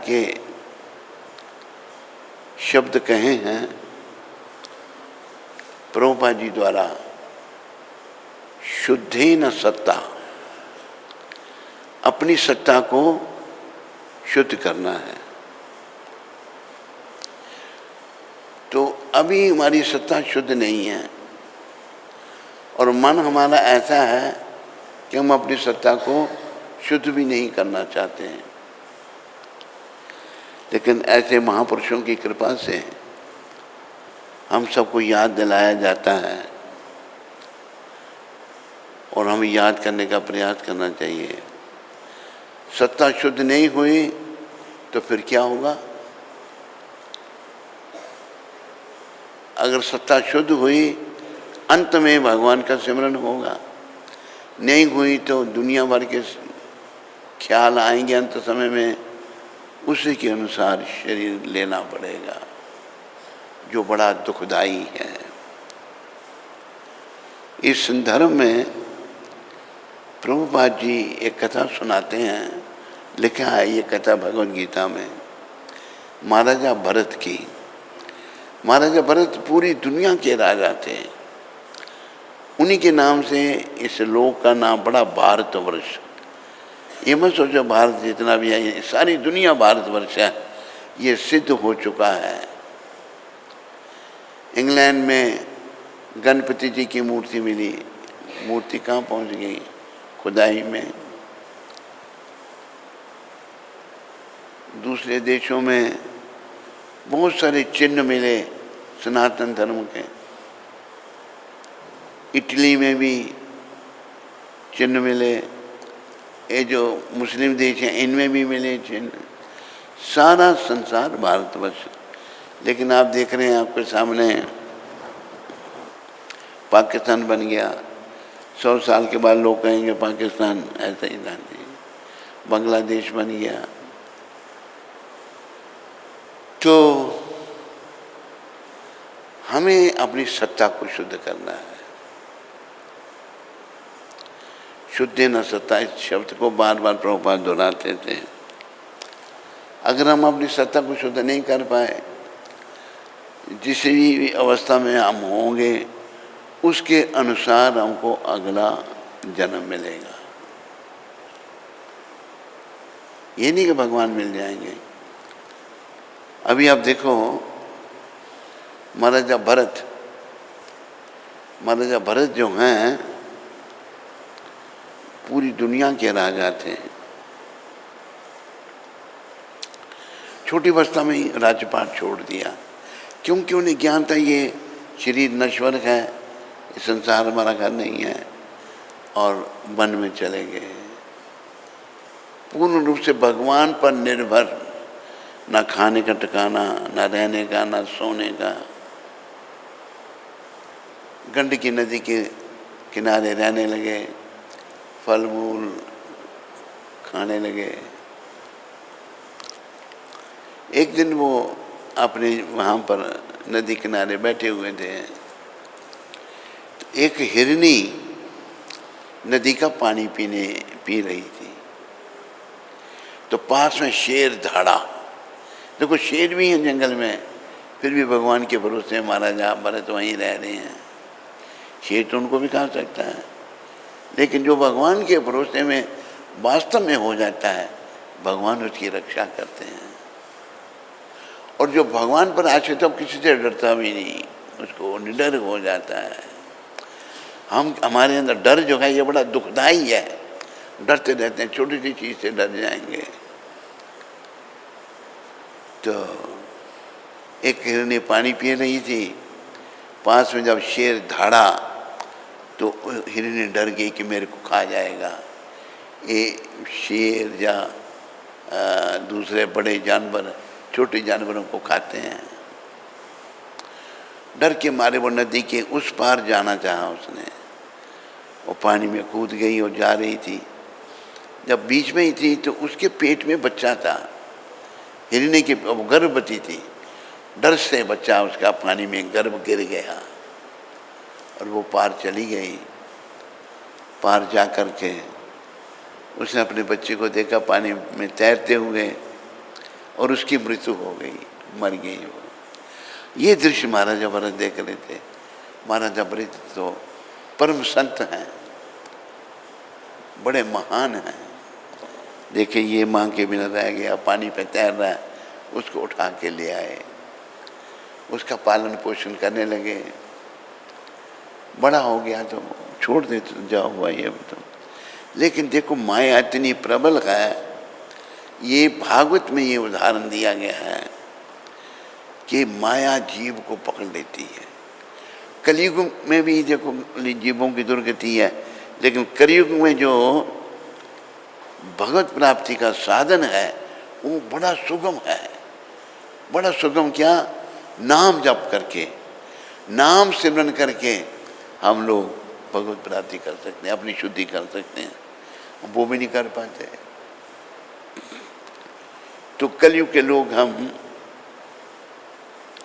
के शब्द कहे हैं प्रभुपाद जी द्वारा, शुद्धेन सत्ता, अपनी सत्ता को शुद्ध करना है। तो अभी हमारी सत्ता शुद्ध नहीं है और मन हमारा ऐसा है कि हम अपनी सत्ता को शुद्ध भी नहीं करना चाहते हैं। लेकिन ऐसे महापुरुषों की कृपा से हम सबको याद दिलाया जाता है और हमें याद करने का प्रयास करना चाहिए। सत्ता शुद्ध नहीं हुई तो फिर क्या होगा? अगर सत्ता शुद्ध हुई, अंत में भगवान का सिमरन होगा। नहीं हुई तो दुनिया भर के ख्याल आएंगे अंत समय में, उसी के अनुसार शरीर लेना पड़ेगा, जो बड़ा दुखदाई है। इस संदर्भ में प्रभुपाद जी एक कथा सुनाते हैं, लिखा है ये कथा भगवद गीता में, महाराजा भरत की। महाराजा भरत पूरी दुनिया के राजा थे। उन्हीं के नाम से इस लोक का नाम पड़ा भारतवर्ष। ये मत सोचो भारत जितना भी है, सारी दुनिया भारतवर्ष है, ये सिद्ध हो चुका है। इंग्लैंड में गणपति जी की मूर्ति मिली, मूर्ति कहाँ पहुँच गई? खुदाई में। दूसरे देशों में बहुत सारे चिन्ह मिले सनातन धर्म के। इटली में भी चिन्ह मिले, ये जो मुस्लिम देश हैं इनमें भी मिले चिन्ह। सारा संसार भारतवर्ष। लेकिन आप देख रहे हैं आपके सामने पाकिस्तान बन गया। 100 साल के बाद लोग कहेंगे पाकिस्तान ऐसा ही था। बांग्लादेश बन गया। तो हमें अपनी सत्ता को शुद्ध करना है। शुद्धेन सत्ता, इस शब्द को बार बार प्रभुपाद दोहराते थे। अगर हम अपनी सत्ता को शुद्ध नहीं कर पाए, जिस भी अवस्था में हम होंगे उसके अनुसार हमको अगला जन्म मिलेगा। ये नहीं कि भगवान मिल जाएंगे। अभी आप देखो महाराजा भरत जो हैं पूरी दुनिया के राजा थे। छोटी अवस्था में ही राज्यपाट छोड़ दिया, क्योंकि उन्हें ज्ञान था ये शरीर नश्वर है, ये संसार हमारा घर नहीं है, और वन में चले गए। पूर्ण रूप से भगवान पर निर्भर, ना खाने का ठिकाना, ना रहने का, ना सोने का। गंडकी नदी के किनारे रहने लगे, फल मूल खाने लगे। एक दिन वो अपने वहाँ पर नदी किनारे बैठे हुए थे, तो एक हिरनी नदी का पानी पी रही थी। तो पास में शेर धाड़ा। देखो शेर भी हैं जंगल में, फिर भी भगवान के भरोसे महाराजा भरत वहीं रह रहे हैं। शेर तो उनको भी खा सकता है, लेकिन जो भगवान के भरोसे में वास्तव में हो जाता है, भगवान उसकी रक्षा करते हैं। और जो भगवान पर आश्रित हो, किसी से डरता भी नहीं, उसको निडर हो जाता है। हमारे अंदर डर जो है ये बड़ा दुखदाई है। डरते रहते हैं, छोटी सी चीज़ से डर जाएंगे। तो एक हिरनी पानी पी रही थी, पास में जब शेर धाड़ा तो हिरनी डर गई कि मेरे को खा जाएगा। ये शेर या दूसरे बड़े जानवर छोटे जानवरों को खाते हैं। डर के मारे वो नदी के उस पार जाना चाहा उसने। वो पानी में कूद गई और जा रही थी। जब बीच में ही थी तो उसके पेट में बच्चा था। हिरनी की गर्भवती थी। डर से बच्चा उसका पानी में गर्भ गिर गया और वो पार चली गई। पार जा कर के उसने अपने बच्चे को देखा पानी में तैरते हुए, और उसकी मृत्यु हो गई, मर गई वो। ये दृश्य महाराजा भरत देख रहे थे। महाराजा भरत तो परम संत हैं, बड़े महान हैं। देखिए ये माँ के बिना रह गया, पानी पे तैर रहा है, उसको उठा के ले आए, उसका पालन पोषण करने लगे। बड़ा हो गया तो छोड़ दे तो जाओ भाई अब तो। लेकिन देखो माया इतनी प्रबल है, ये भागवत में ये उदाहरण दिया गया है कि माया जीव को पकड़ लेती है। कलयुग में भी देखो जीवों की दुर्गति है, लेकिन कलयुग में जो भगवत प्राप्ति का साधन है वो बड़ा सुगम है। बड़ा सुगम क्या? नाम जप करके, नाम सिमरन करके हम लोग भगवत प्राप्ति कर सकते हैं, अपनी शुद्धि कर सकते हैं। वो भी नहीं कर पाते। तो कलयुग के लोग हम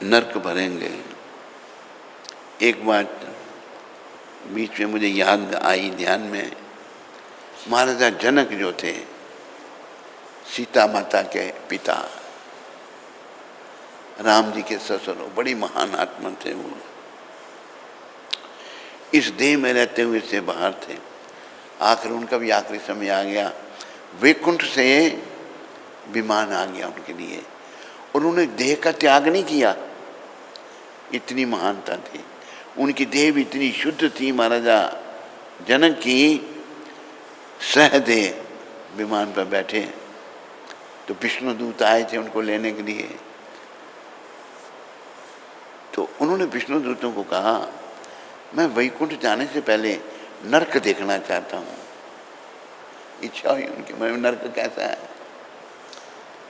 नरक भरेंगे। एक बात बीच में मुझे याद आई ध्यान में, महाराजा जनक जो थे, सीता माता के पिता, राम जी के ससुर, बड़ी महान आत्मा थे वो। इस देह में रहते हुए से बाहर थे। आखिर उनका भी आखिरी समय आ गया, वैकुंठ से विमान आ गया उनके लिए। उन्होंने देह का त्याग नहीं किया, इतनी महानता थी उनकी। देह भी इतनी शुद्ध थी महाराजा जनक की। सहदेव विमान पर बैठे तो विष्णु दूत आए थे उनको लेने के लिए। तो उन्होंने विष्णु दूतों को कहा, मैं वैकुंठ जाने से पहले नरक देखना चाहता हूँ। इच्छा हुई उनकी, मैं नरक कैसा है।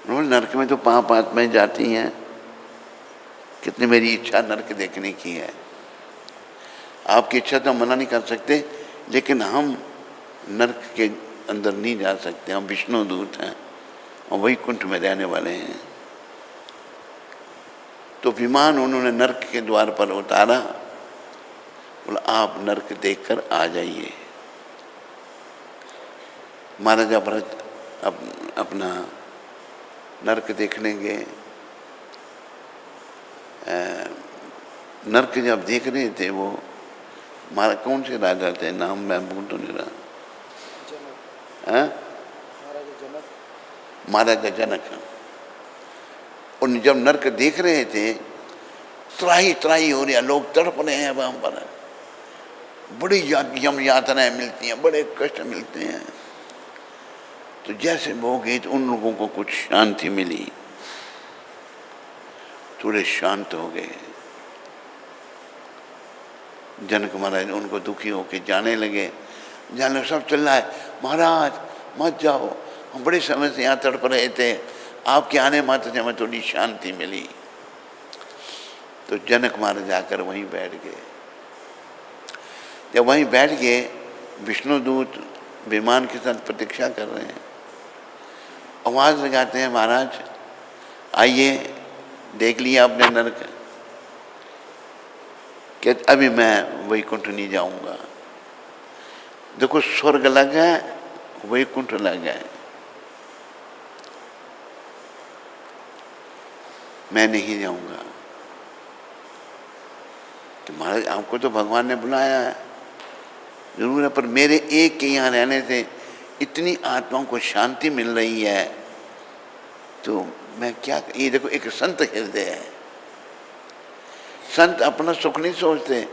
उन्होंने नरक में तो पाप आत्माएं जाती हैं, कितनी मेरी इच्छा नरक देखने की है। आपकी इच्छा तो मना नहीं कर सकते, लेकिन हम नरक के अंदर नहीं जा सकते। हम विष्णु दूत हैं और वैकुंठ में रहने वाले हैं। तो विमान उन्होंने नरक के द्वार पर उतारा, बोला आप नरक देखकर आ जाइए। महाराजा भरत अपना नरक देखने गए। नरक जब देख रहे थे वो, कौन से राजा थे, नाम मैं भूल तो नहीं रहा, महाराजा जनक। और जब नरक देख रहे थे, त्राही त्राही हो रही है, लोग तड़प रहे हैं वहां पर, बड़ी यम यातनाएं मिलती हैं, बड़े कष्ट मिलते हैं। तो जैसे वो गए तो उन लोगों को कुछ शांति मिली, थोड़े शांत हो गए। जनक महाराज उनको दुखी होके जाने लगे। जाने सब चल रहा है, महाराज मत जाओ, हम बड़े समय से यहाँ तड़प रहे थे, आपके आने मात्र से हमें थोड़ी शांति मिली। तो जनक महाराज जाकर वहीं बैठ गए। जब वहीं बैठ गए, विष्णुदूत विमान के साथ प्रतीक्षा कर रहे हैं। आवाज लगाते हैं, महाराज आइए, देख लिया आपने नरक? कि अभी मैं वैकुंठ नहीं जाऊंगा। देखो स्वर्ग अलग है, वैकुंठ अलग है। मैं नहीं जाऊंगा। तो महाराज आपको तो भगवान ने बुलाया है, जरूर है, पर मेरे एक के यहाँ रहने से इतनी आत्माओं को शांति मिल रही है, तो मैं क्या। ये देखो एक संत हृदय है। संत अपना सुख नहीं सोचते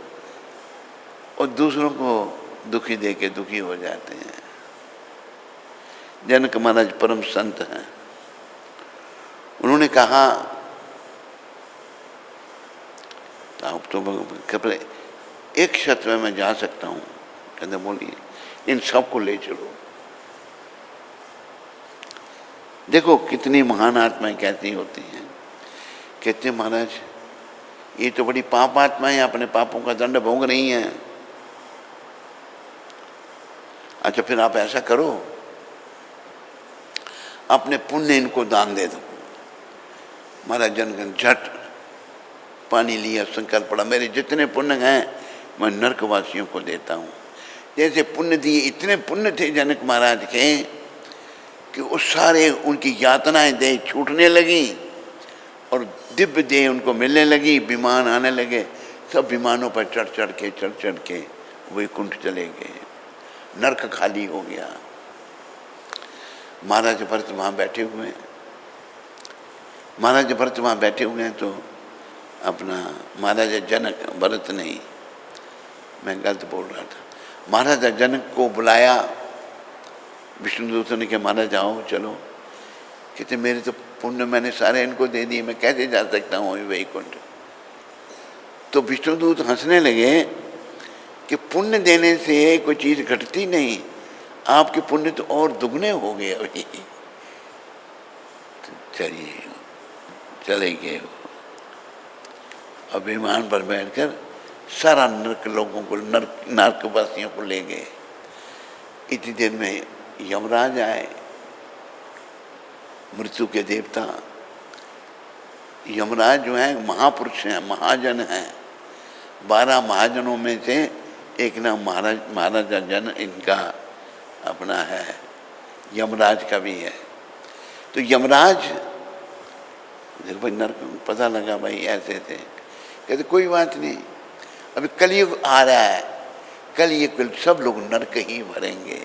और दूसरों को दुखी देके दुखी हो जाते हैं। जनक महाराज परम संत हैं। उन्होंने कहा, आप तो कपड़े एक शर्त में मैं जा सकता हूँ। कहते बोलिए, इन सबको ले चलो। देखो कितनी महान आत्माएं कहती होती हैं। कहते महाराज ये तो बड़ी पाप आत्माएं अपने पापों का दंड भोग रही हैं। अच्छा फिर आप ऐसा करो, अपने पुण्य इनको दान दे दो। महाराज जनगण झट पानी लिया, संकल्प पड़ा, मेरे जितने पुण्य हैं मैं नरकवासियों को देता हूँ। जैसे पुण्य दिए, इतने पुण्य थे जनक महाराज के कि उस सारे उनकी यातनाएं देह छूटने लगी और दिव्य देह उनको मिलने लगी, विमान आने लगे, सब विमानों पर चढ़ चढ़ के वैकुंठ चले गए, नरक खाली हो गया। महाराज भरत वहाँ बैठे हुए हैं, महाराज भरत वहाँ बैठे हुए हैं, तो अपना महाराजा जनक, भरत नहीं, मैं गलत बोल रहा था, महाराजा जनक को बुलाया विष्णुदूतों ने, कहा महाराज आओ चलो। कहते मेरे तो पुण्य मैंने सारे इनको दे दिए, मैं कैसे जा सकता हूँ वैकुंठ। तो विष्णुदूत हंसने लगे कि पुण्य देने से कोई चीज़ घटती नहीं, आपके पुण्य तो और दुगने हो गए अभी। तो चलिए चले गए, अब विमान पर बैठकर सारा नरक लोगों को, नरकवासियों को ले गए। इतनी देर में यमराज आए, मृत्यु के देवता। यमराज जो है महापुरुष हैं, महाजन हैं, 12 महाजनों में से एक नाम महाराजा जन इनका अपना है, यमराज का भी है। तो यमराज देखो भाई, नरक पता लगा भाई ऐसे थे, कहते कोई बात नहीं, अभी कलयुग आ रहा है, कल ये सब लोग नरक ही भरेंगे,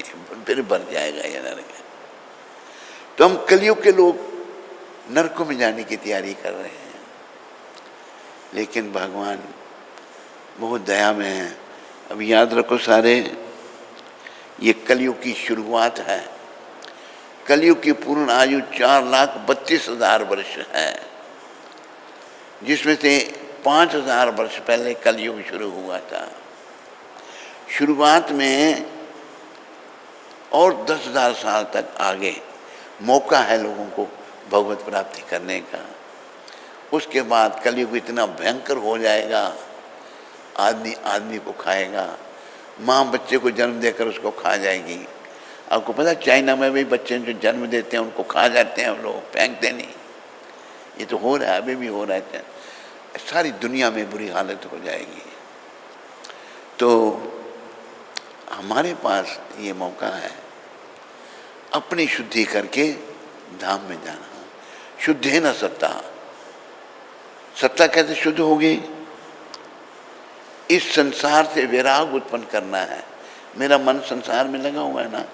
फिर भर जाएगा ये नरक। तो हम कलयुग के लोग नरकों में जाने की तैयारी कर रहे हैं, लेकिन भगवान बहुत दया में है। अब याद रखो सारे, ये कलयुग की शुरुआत है। कलयुग की पूर्ण आयु 4,32,000 वर्ष है, जिसमें से 5,000 वर्ष पहले कलयुग शुरू हुआ था। शुरुआत में और 10,000 साल तक आगे मौका है लोगों को भगवत प्राप्ति करने का। उसके बाद कलयुग इतना भयंकर हो जाएगा, आदमी आदमी को खाएगा, माँ बच्चे को जन्म देकर उसको खा जाएगी। आपको पता है चाइना में भी बच्चे जो जन्म देते हैं उनको खा जाते हैं लोग, फेंकते नहीं। ये तो हो रहा है, अभी भी हो रहा है, सारी दुनिया में बुरी हालत हो जाएगी। तो हमारे पास ये मौका है अपनी शुद्धि करके धाम में जाना। शुद्धे न सत्ता, सत्ता कैसे शुद्ध होगी? इस संसार से वैराग उत्पन्न करना है। मेरा मन संसार में लगा हुआ है ना,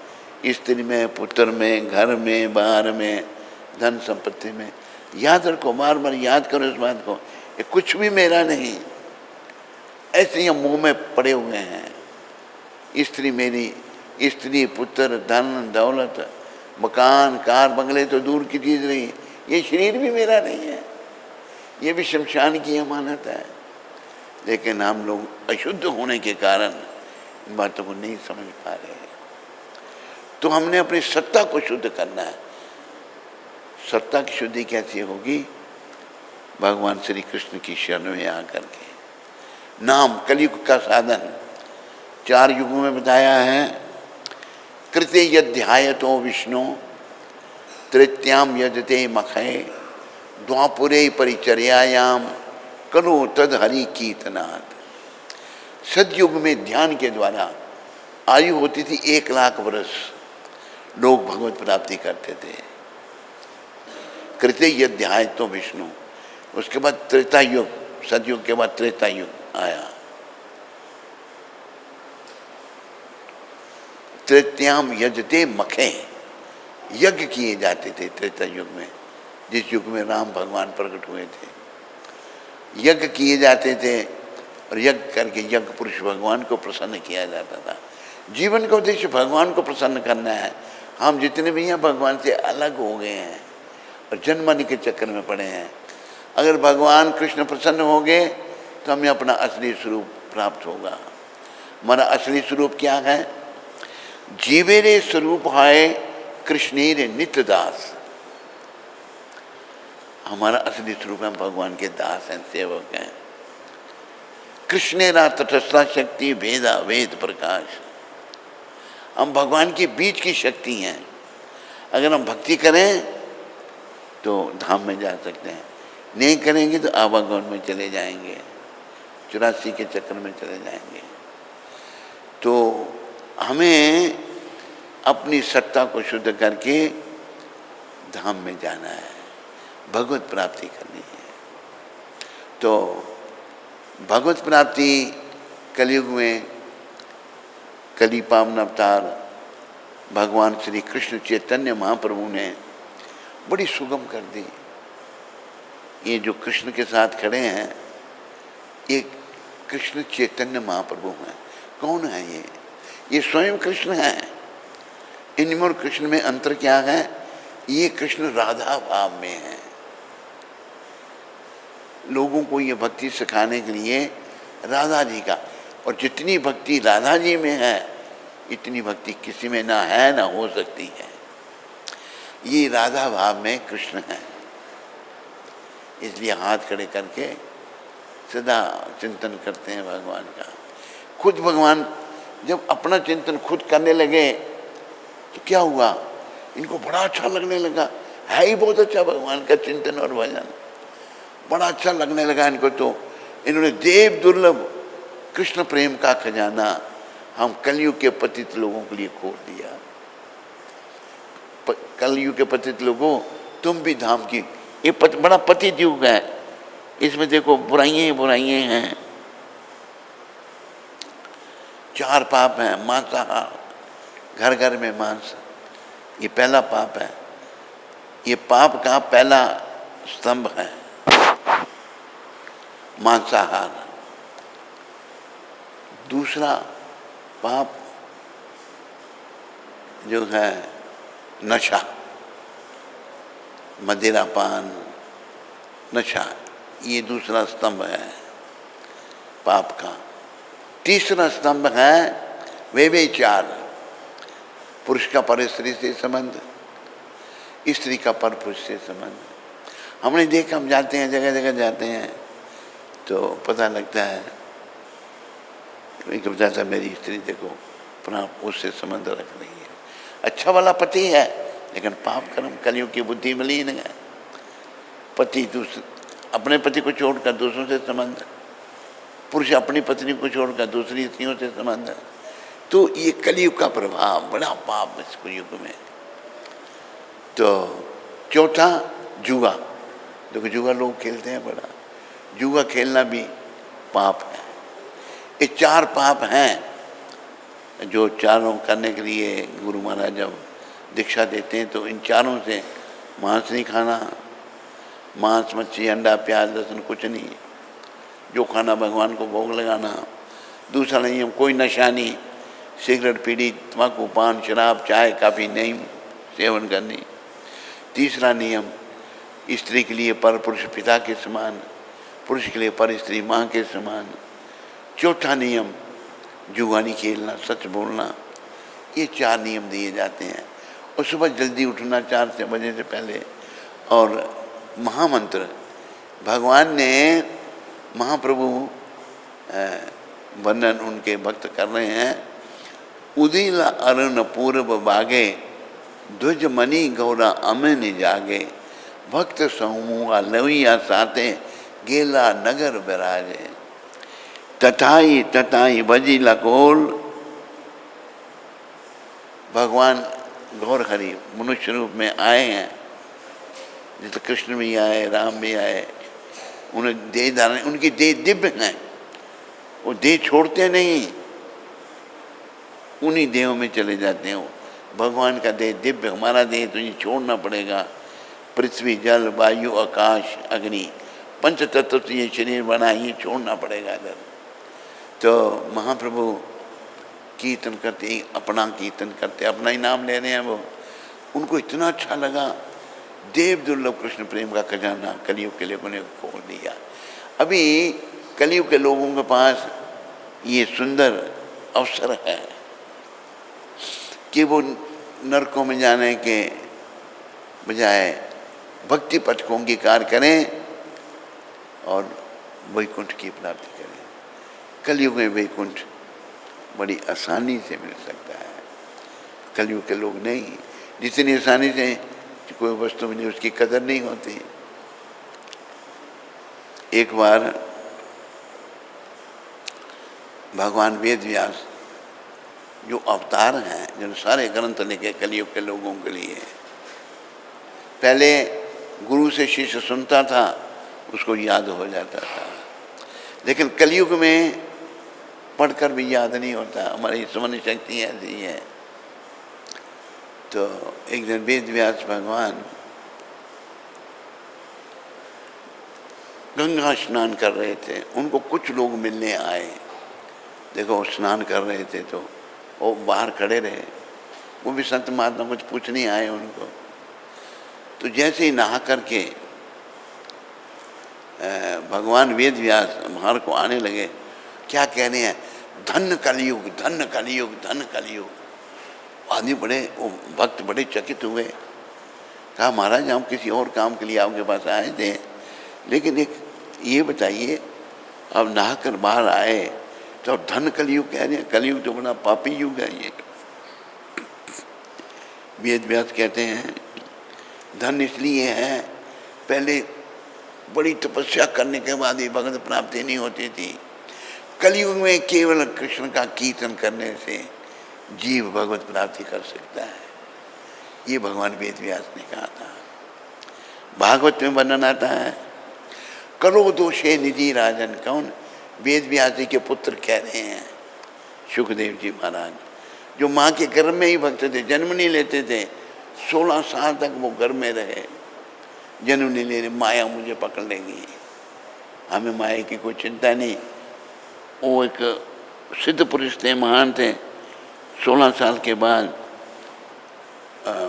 स्त्री में, पुत्र में, घर में, बाहर में, धन संपत्ति में। याद रखो, बार बार याद करो इस बात को, ये कुछ भी मेरा नहीं, ऐसे ही मुंह में पड़े हुए हैं। स्त्री मेरी, स्त्री, पुत्र, धन, दौलत, मकान, कार, बंगले तो दूर की चीज़ नहीं, ये शरीर भी मेरा नहीं है, ये भी शमशान की अमानत है। लेकिन हम लोग अशुद्ध होने के कारण इन बातों को नहीं समझ पा रहे हैं। तो हमने अपनी सत्ता को शुद्ध करना है। सत्ता की शुद्धि कैसी होगी? भगवान श्री कृष्ण की शरण में आकर के। नाम कलयुग का साधन 4 युगों में बताया है। कृते यध्यायतो विष्णु तृतीयाम यजते मखे द्वापुरे परिचर्यायाम करो तद हरि कीर्तनात्। सतयुग में ध्यान के द्वारा आयु होती थी 1,00,000 वर्ष, लोग भगवत प्राप्ति करते थे। कृते यध्यायतो विष्णु, उसके बाद त्रेता युग, सतयुग के बाद त्रेता युग आया। तृतीयाम यजते मखे, यज्ञ किए जाते थे त्रेता युग में, जिस युग में राम भगवान प्रकट हुए थे। यज्ञ किए जाते थे और यज्ञ करके यज्ञ पुरुष भगवान को प्रसन्न किया जाता था। जीवन का उद्देश्य भगवान को प्रसन्न करना है। हम जितने भी हैं भगवान से अलग हो गए हैं और जन्मने के चक्कर में पड़े हैं। अगर भगवान कृष्ण प्रसन्न हो गए तो हमें अपना असली स्वरूप प्राप्त होगा। हमारा असली स्वरूप क्या है? जीवेरे स्वरूप है कृष्णेरे नित्य दास। हमारा असली स्वरूप है भगवान के दास हैं, सेवक हैं। कृष्णेरा तटस्था शक्ति भेदा वेद प्रकाश। हम भगवान के बीच की शक्ति हैं। अगर हम भक्ति करें तो धाम में जा सकते हैं, नहीं करेंगे तो आवागमन में चले जाएंगे, 84 के चक्कर में चले जाएंगे। तो हमें अपनी सत्ता को शुद्ध करके धाम में जाना है, भगवत प्राप्ति करनी है। तो भगवत प्राप्ति कलयुग में कली पावन अवतार भगवान श्री कृष्ण चैतन्य महाप्रभु ने बड़ी सुगम कर दी। ये जो कृष्ण के साथ खड़े हैं ये कृष्ण चैतन्य महाप्रभु हैं। कौन है ये स्वयं कृष्ण हैं। इनमें और कृष्ण में अंतर क्या है? ये कृष्ण राधा भाव में है। लोगों को ये भक्ति सिखाने के लिए राधा जी का, और जितनी भक्ति राधा जी में है इतनी भक्ति किसी में ना है ना हो सकती है। ये राधा भाव में कृष्ण है। इसलिए हाथ खड़े करके सदा चिंतन करते हैं भगवान का। खुद भगवान जब अपना चिंतन खुद करने लगे तो क्या हुआ? इनको बड़ा अच्छा लगने लगा। है ही बहुत अच्छा भगवान का चिंतन और भजन, बड़ा अच्छा लगने लगा इनको। तो इन्होंने देव दुर्लभ कृष्ण प्रेम का खजाना हम कलयुग के पतित लोगों के लिए खोल दिया। कलयुग के पतित लोगों, तुम भी धाम की, ये बड़ा पतित युग है। इसमें देखो बुराइयां ही बुराइयां हैं। 4 पाप हैं। मांसाहार, घर घर में मांस, ये पहला पाप है। ये पाप का पहला स्तंभ है मांसाहार। दूसरा पाप जो है नशा, मदिरापान, नशा, ये दूसरा स्तंभ है पाप का। तीसरा स्तंभ है व्यभिचार, पुरुष का पर स्त्री से संबंध, स्त्री का पर पुरुष से संबंध। हमने देखा, हम जाते हैं, जगह जगह जाते हैं तो पता लगता है, एक बताता है मेरी स्त्री देखो अपना उससे संबंध रख रही है। अच्छा वाला पति है लेकिन पाप कर्म कलयुग की बुद्धि मलिन है। पति अपने पति को छोड़कर दूसरों से संबंध, पुरुष अपनी पत्नी को छोड़कर दूसरी स्त्रियों से संबंध। तो ये कलयुग का प्रभाव, बड़ा पाप इस युग में। तो चौथा जुआ, देखो जुआ लोग खेलते हैं, बड़ा जुआ खेलना भी पाप है। ये 4 पाप हैं जो चारों करने के लिए गुरु महाराज जब दीक्षा देते हैं तो इन चारों से मांस नहीं खाना, मांस मच्छी अंडा प्याज लहसुन कुछ नहीं, जो खाना भगवान को भोग लगाना। दूसरा नियम कोई नशा नहीं, सिगरेट बीड़ी तम्बाकू पान शराब चाय काफ़ी नहीं सेवन करनी। तीसरा नियम स्त्री के लिए पर पुरुष पिता के समान, पुरुष के लिए पर स्त्री माँ के समान। चौथा नियम जुआ नहीं खेलना, सच बोलना। ये 4 नियम दिए जाते हैं। और सुबह जल्दी उठना 4 बजे से पहले। और महामंत्र भगवान ने महाप्रभु वर्णन उनके भक्त कर रहे हैं। उदिला अरुण पूर्व बागे, ध्वज मणि गौरा अमन जागे, भक्त समूह लविया साते, गेला नगर विराजे, तथाई तथाई बजी लकोल। भगवान गौर हरि मनुष्य रूप में आए हैं, जैसे कृष्ण भी आए, राम भी आए। उन्हें देह धारण, उनकी देह दिव्य हैं, वो देह छोड़ते नहीं, उन्हीं देहों में चले जाते हैं। भगवान का देह दिव्य, हमारा देह तो ये छोड़ना पड़ेगा। पृथ्वी जल वायु आकाश अग्नि 5 तत्व से ये शरीर बना, ये छोड़ना पड़ेगा इधर। तो महाप्रभु कीर्तन करते, अपना कीर्तन करते, अपना ही नाम ले रहे हैं। वो उनको इतना अच्छा लगा। देव दुर्लभ कृष्ण प्रेम का खजाना कलयुग के लोगों ने खोल दिया। अभी कलयुग के लोगों के पास ये सुंदर अवसर है कि वो नरकों में जाने के बजाय भक्ति पथ को अंगीकार करें और वैकुंठ की प्राप्ति करें। कलयुग में वैकुंठ बड़ी आसानी से मिल सकता है। कलयुग के लोग नहीं, जितनी आसानी से कोई वस्तु मिली उसकी कदर नहीं होती। एक बार भगवान वेद व्यास जो अवतार हैं, जो सारे ग्रंथ लिखे कलयुग के लोगों के लिए, पहले गुरु से शिष्य सुनता था, उसको याद हो जाता था, लेकिन कलयुग में पढ़कर भी याद नहीं होता। हमारी स्मरण शक्ति ऐसी है। तो एक दिन वेद व्यास भगवान गंगा स्नान कर रहे थे, उनको कुछ लोग मिलने आए। देखो वो स्नान कर रहे थे तो वो बाहर खड़े रहे, वो भी संत महात्मा कुछ पूछने आए उनको। तो जैसे ही नहा करके भगवान वेद व्यास बाहर को आने लगे, क्या कहने हैं, धन कलयुग, धन कलयुग, धन कलयुग। आदमी बड़े, वो भक्त बड़े चकित हुए। कहा महाराज हम किसी और काम के लिए आपके पास आए थे, लेकिन एक ये बताइए, अब नहाकर बाहर आए तो धन कलयुग कह रहे हैं, कलयुग तो बड़ा पापी युग है ये। वेद व्यास कहते हैं धन इसलिए है, पहले बड़ी तपस्या करने के बाद ही भगवत प्राप्ति नहीं होती थी। कलयुग में केवल कृष्ण का कीर्तन करने से जीव भगवत प्राप्ति कर सकता है। ये भगवान वेद व्यास ने कहा था। भागवत में वर्णन आता है, करो दोषे निधि राजन। कौन? वेद व्यास जी के पुत्र कह रहे हैं, सुखदेव जी महाराज, जो माँ के गर्भ में ही भक्त थे, जन्म नहीं लेते थे। 16 साल तक वो गर्भ में रहे, जन्म नहीं ले रहे, माया मुझे पकड़ लेगी। हमें माया की कोई चिंता नहीं। वो एक सिद्ध पुरुष थे, महान थे। 16 साल के बाद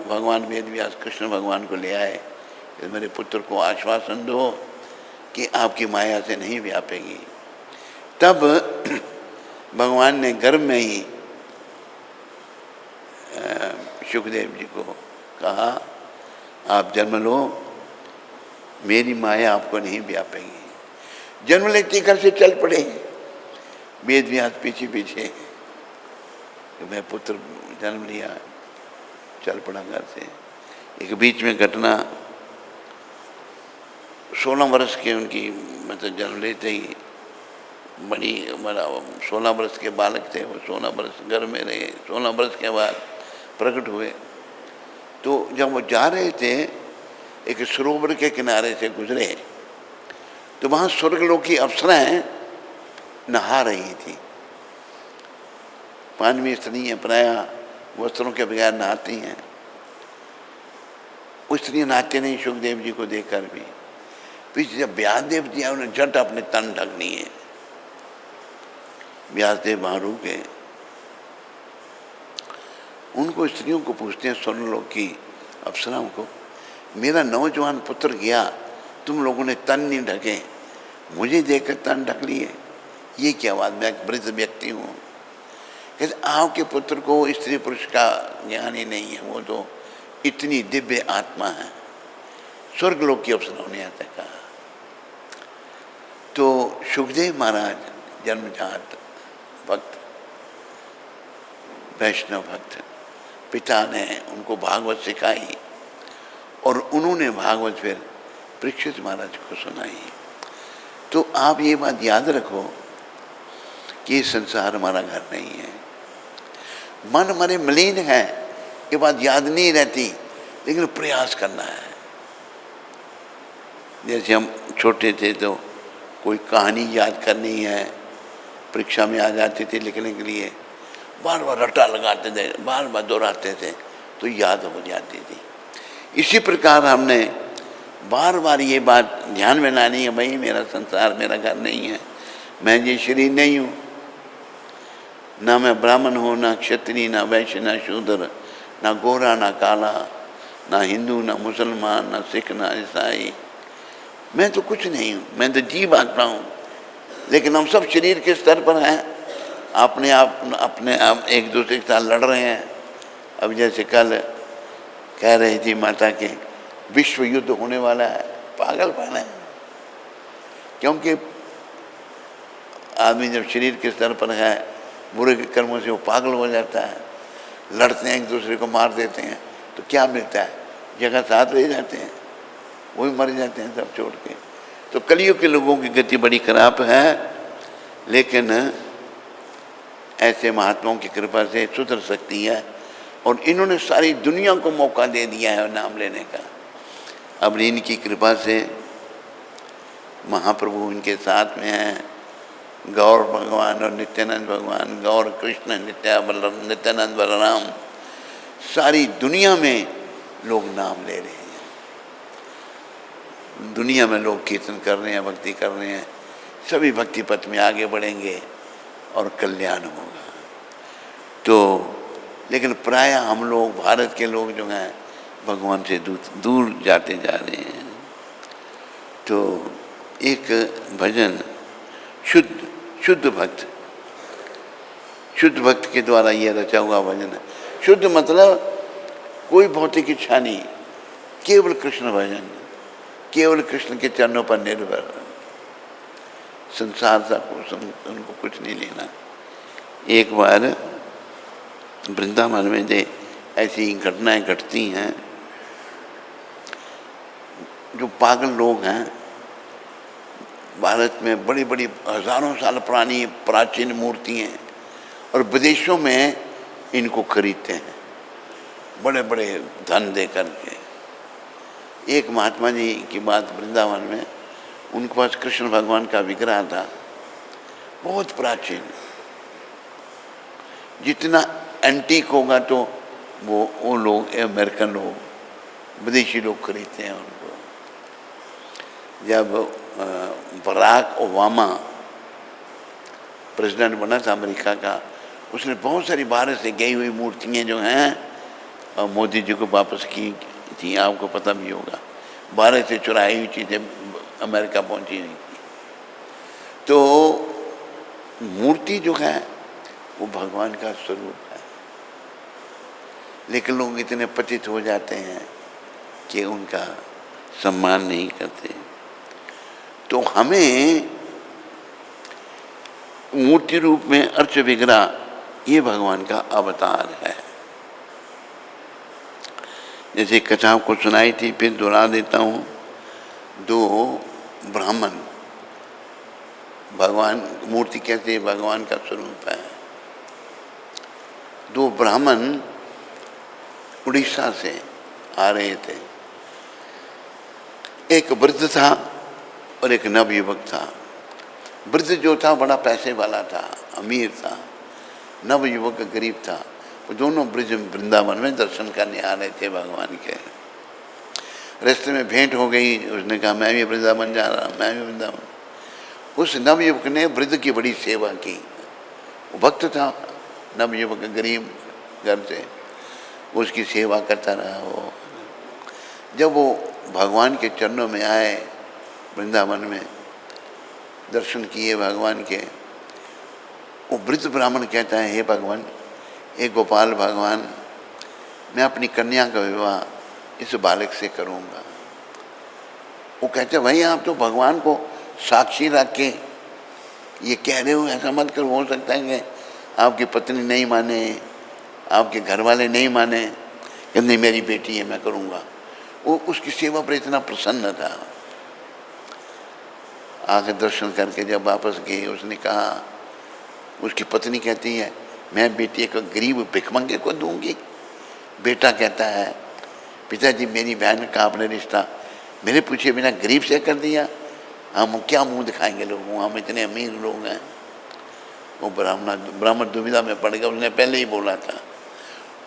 भगवान वेद व्यास कृष्ण भगवान को ले आए कि मेरे पुत्र को आश्वासन दो कि आपकी माया से नहीं व्यापेगी। तब भगवान ने गर्भ में ही सुखदेव जी को कहा, आप जन्म लो, मेरी माया आपको नहीं व्यापेगी। जन्म लेते घर से चल पड़े वेद व्यास पीछे पीछे। तो मैं पुत्र जन्म लिया, चल पड़ा घर से। एक बीच में घटना, 16 वर्ष के उनकी मतलब जन्म लेते ही बड़ी, 16 वर्ष के बालक थे वो, 16 वर्ष घर में रहे। 16 वर्ष के बाद प्रकट हुए। तो जब वो जा रहे थे, एक सरोवर के किनारे से गुजरे, तो वहाँ स्वर्गलोक की अप्सराएं नहा रही थी। मानवीय स्त्रियाँ प्रायः वस्त्रों के बगैर नहाती हैं, वो स्त्रियाँ नहाते नहीं सुखदेव जी को देखकर भी। पीछे जब व्यासदेव जी आए, उन्हें झट अपने तन ढक लिए। व्यासदेव वहाँ रुके, उनको स्त्रियों को पूछते हैं, स्वर्गलोक की अप्सराओं को, मेरा नौजवान पुत्र गया, तुम लोगों ने तन नहीं ढके, मुझे देखकर तन ढक लिए, ये क्या बात? मैं एक वृद्ध व्यक्ति हूँ। कहते आपके पुत्र को स्त्री पुरुष का ज्ञान ही नहीं है, वो तो इतनी दिव्य आत्मा है। स्वर्गलोक की अप्सराओं ने ऐसा कहा। तो सुखदेव महाराज जन्मजात भक्त, वैष्णव भक्त, पिता ने उनको भागवत सिखाई और उन्होंने भागवत फिर परीक्षित महाराज को सुनाई। तो आप ये बात याद रखो कि ये संसार हमारा घर नहीं है। मन हमारे मलिन है, ये बात याद नहीं रहती, लेकिन प्रयास करना है। जैसे हम छोटे थे तो कोई कहानी याद करनी है, परीक्षा में आ जाती थी लिखने के लिए, बार बार रट्टा लगाते थे, बार बार दोहराते थे, तो याद हो जाती थी। इसी प्रकार हमने बार बार ये बात ध्यान में लानी है, भाई मेरा संसार मेरा घर नहीं है, मैं ये शरीर नहीं हूँ, ना मैं ब्राह्मण हूँ, ना क्षत्रिय, ना वैश्य, ना शूद्र, ना गोरा, ना काला, ना हिंदू, ना मुसलमान, ना सिख, ना ईसाई, मैं तो कुछ नहीं हूँ, मैं तो जीव आत्मा हूँ। लेकिन हम सब शरीर के स्तर पर हैं, अपने आप एक दूसरे के साथ लड़ रहे हैं। अब जैसे कल कह रही थी माता के, विश्व युद्ध होने वाला है, पागलपन है। क्योंकि आदमी जब शरीर के स्तर पर है, बुरे के कर्मों से वो पागल हो जाता है, लड़ते हैं, एक दूसरे को मार देते हैं, तो क्या मिलता है? जगह साथ ले जाते हैं, वो भी मर जाते हैं सब छोड़ के। तो कलयुग के लोगों की गति बड़ी खराब है, लेकिन ऐसे महात्माओं की कृपा से सुधर सकती है। और इन्होंने सारी दुनिया को मौका दे दिया है नाम लेने का। अब इनकी कृपा से महाप्रभु इनके साथ में हैं, गौर भगवान और नित्यानंद भगवान, गौर कृष्ण नित्यानंद बलराम, सारी दुनिया में लोग नाम ले रहे हैं, दुनिया में लोग कीर्तन कर रहे हैं, भक्ति कर रहे हैं, सभी भक्ति पथ में आगे बढ़ेंगे और कल्याण होगा। तो लेकिन प्राय हम लोग, भारत के लोग जो हैं, भगवान से दूर जाते जा रहे हैं। तो एक भजन शुद्ध भक्त के द्वारा ये रचा हुआ भजन है। शुद्ध मतलब कोई भौतिक इच्छा नहीं, केवल कृष्ण भजन, केवल कृष्ण के चरणों पर निर्भर, संसार सा उनको कुछ नहीं लेना। एक बार वृंदावन में ऐसी घटनाएं घटती हैं, जो पागल लोग हैं, भारत में बड़ी बड़ी हजारों साल पुरानी प्राचीन मूर्ति हैं और विदेशों में इनको खरीदते हैं बड़े बड़े धन दे करके। एक महात्मा जी की बात, वृंदावन में उनके पास कृष्ण भगवान का विग्रह था, बहुत प्राचीन, जितना एंटीक होगा तो वो लोग, अमेरिकन लोग, विदेशी लोग खरीदते हैं उनको। जब बराक ओबामा प्रेसिडेंट बना था अमेरिका का, उसने बहुत सारी भारत से गई हुई मूर्तियाँ जो हैं मोदी जी को वापस की थी, आपको पता भी होगा। भारत से चुराई हुई चीज़ें अमेरिका पहुंची हुई थी। तो मूर्ति जो है वो भगवान का स्वरूप है, लेकिन लोग इतने पतित हो जाते हैं कि उनका सम्मान नहीं करते। तो हमें मूर्ति रूप में अर्च विग्रह ये भगवान का अवतार है। जैसे कथा को सुनाई थी, फिर दोहरा देता हूँ। दो ब्राह्मण, भगवान मूर्ति कैसे भगवान का स्वरूप है। दो ब्राह्मण उड़ीसा से आ रहे थे, एक वृद्ध था और एक नवयुवक था। वृद्ध जो था बड़ा पैसे वाला था, अमीर था, नवयुवक गरीब था। वो दोनों ब्रिज वृंदावन में दर्शन करने आ रहे थे भगवान के। रास्ते में भेंट हो गई, उसने कहा मैं भी वृंदावन जा रहा हूँ, मैं भी वृंदावन। उस नवयुवक ने वृद्ध की बड़ी सेवा की, वो भक्त था, नवयुवक गरीब घर से, उसकी सेवा करता रहा वो। जब वो भगवान के चरणों में आए, वृंदावन में दर्शन किए भगवान के, वो वृद्ध ब्राह्मण कहता है, हे भगवान, हे गोपाल भगवान, मैं अपनी कन्या का विवाह इस बालक से करूँगा। वो कहते भाई आप तो भगवान को साक्षी रख के ये कह रहे हो, ऐसा मत करो, हो सकता है कि आपकी पत्नी नहीं माने, आपके घर वाले नहीं माने। कि नहीं, मेरी बेटी है, मैं करूँगा। वो उसकी सेवा पर इतना प्रसन्न था। आके दर्शन करके जब वापस गए, उसने कहा, उसकी पत्नी कहती है मैं बेटी को गरीब भिखमंगे को दूंगी। बेटा कहता है पिताजी मेरी बहन का आपने रिश्ता मेरे पूछे बिना गरीब से कर दिया, हम क्या मुंह दिखाएंगे लोगों, हम इतने अमीर लोग हैं। वो ब्राह्मण दुविधा में पड़ गया, उसने पहले ही बोला था।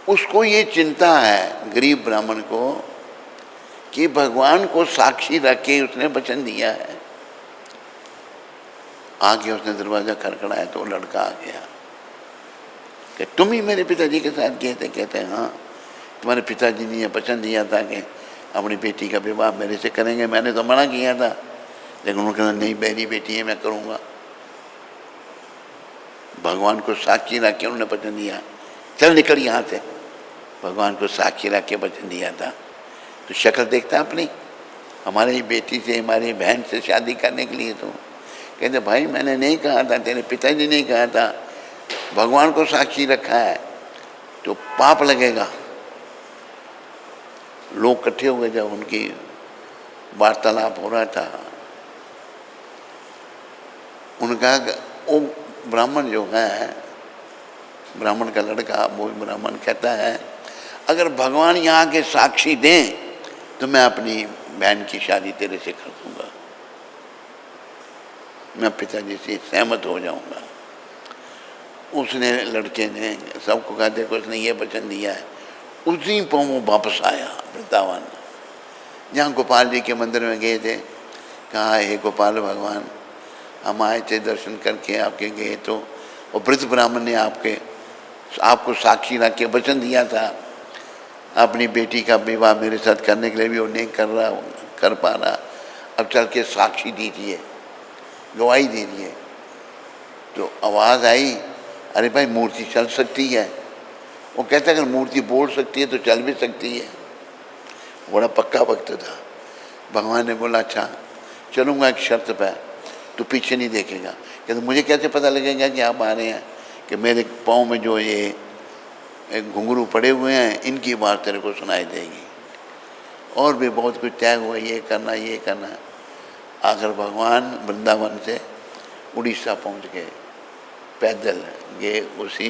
उसको ये चिंता है गरीब ब्राह्मण को कि भगवान को साक्षी रख के उसने वचन दिया है। आगे उसने दरवाज़ा खड़खड़ाया तो लड़का आ गया कि तुम ही मेरे पिताजी के साथ गए थे। कहते हैं हाँ, तुम्हारे पिताजी ने वचन दिया था कि अपनी बेटी का विवाह मेरे से करेंगे। मैंने तो मना किया था, लेकिन उन्होंने कहा नहीं, मेरी बेटी है, मैं करूँगा। भगवान को साक्षी रख के उन्होंने वचन दिया, चल निकल यहाँ से। भगवान को साक्षी रख के वचन दिया था। तो शक्ल देखता अपनी, हमारी बेटी से, हमारी बहन से शादी करने के लिए। तो कहते भाई मैंने नहीं कहा था, तेरे पिताजी ने कहा था, भगवान को साक्षी रखा है तो पाप लगेगा। लोग इकट्ठे हो गए, जब उनकी वार्तालाप हो रहा था, उनका वो ब्राह्मण जो है, ब्राह्मण का लड़का, वो ब्राह्मण कहता है अगर भगवान यहाँ के साक्षी दें तो मैं अपनी बहन की शादी तेरे से कर दूंगा, मैं पिताजी से सहमत हो जाऊंगा। उसने, लड़के ने सबको कहा देखो उसने ये वचन दिया है। उसी पर वो वापस आया वृंदावन, जहाँ गोपाल जी के मंदिर में गए थे। कहा हे गोपाल भगवान, हम आए थे दर्शन करके आपके गए तो, और वृद्ध ब्राह्मण ने आपको साक्षी रख के वचन दिया था अपनी बेटी का विवाह मेरे साथ करने के लिए, भी वो नहीं कर पा रहा, अब चल के साक्षी दीजिए, गवाही दीजिए। तो आवाज़ आई, अरे भाई मूर्ति चल सकती है। वो कहता है अगर मूर्ति बोल सकती है तो चल भी सकती है। बड़ा पक्का भक्त था। भगवान ने बोला अच्छा चलूँगा एक शर्त पे, तू पीछे नहीं देखेगा। कहते मुझे कैसे पता लगेगा कि आप आ रहे हैं? कि मेरे पाँव में जो ये घुंघरू पड़े हुए हैं इनकी आवाज़ तेरे को सुनाई देगी। और भी बहुत कुछ त्याग हुआ, ये करना ये करना। आखिर भगवान वृंदावन से उड़ीसा पहुंच गए, पैदल गए। उसी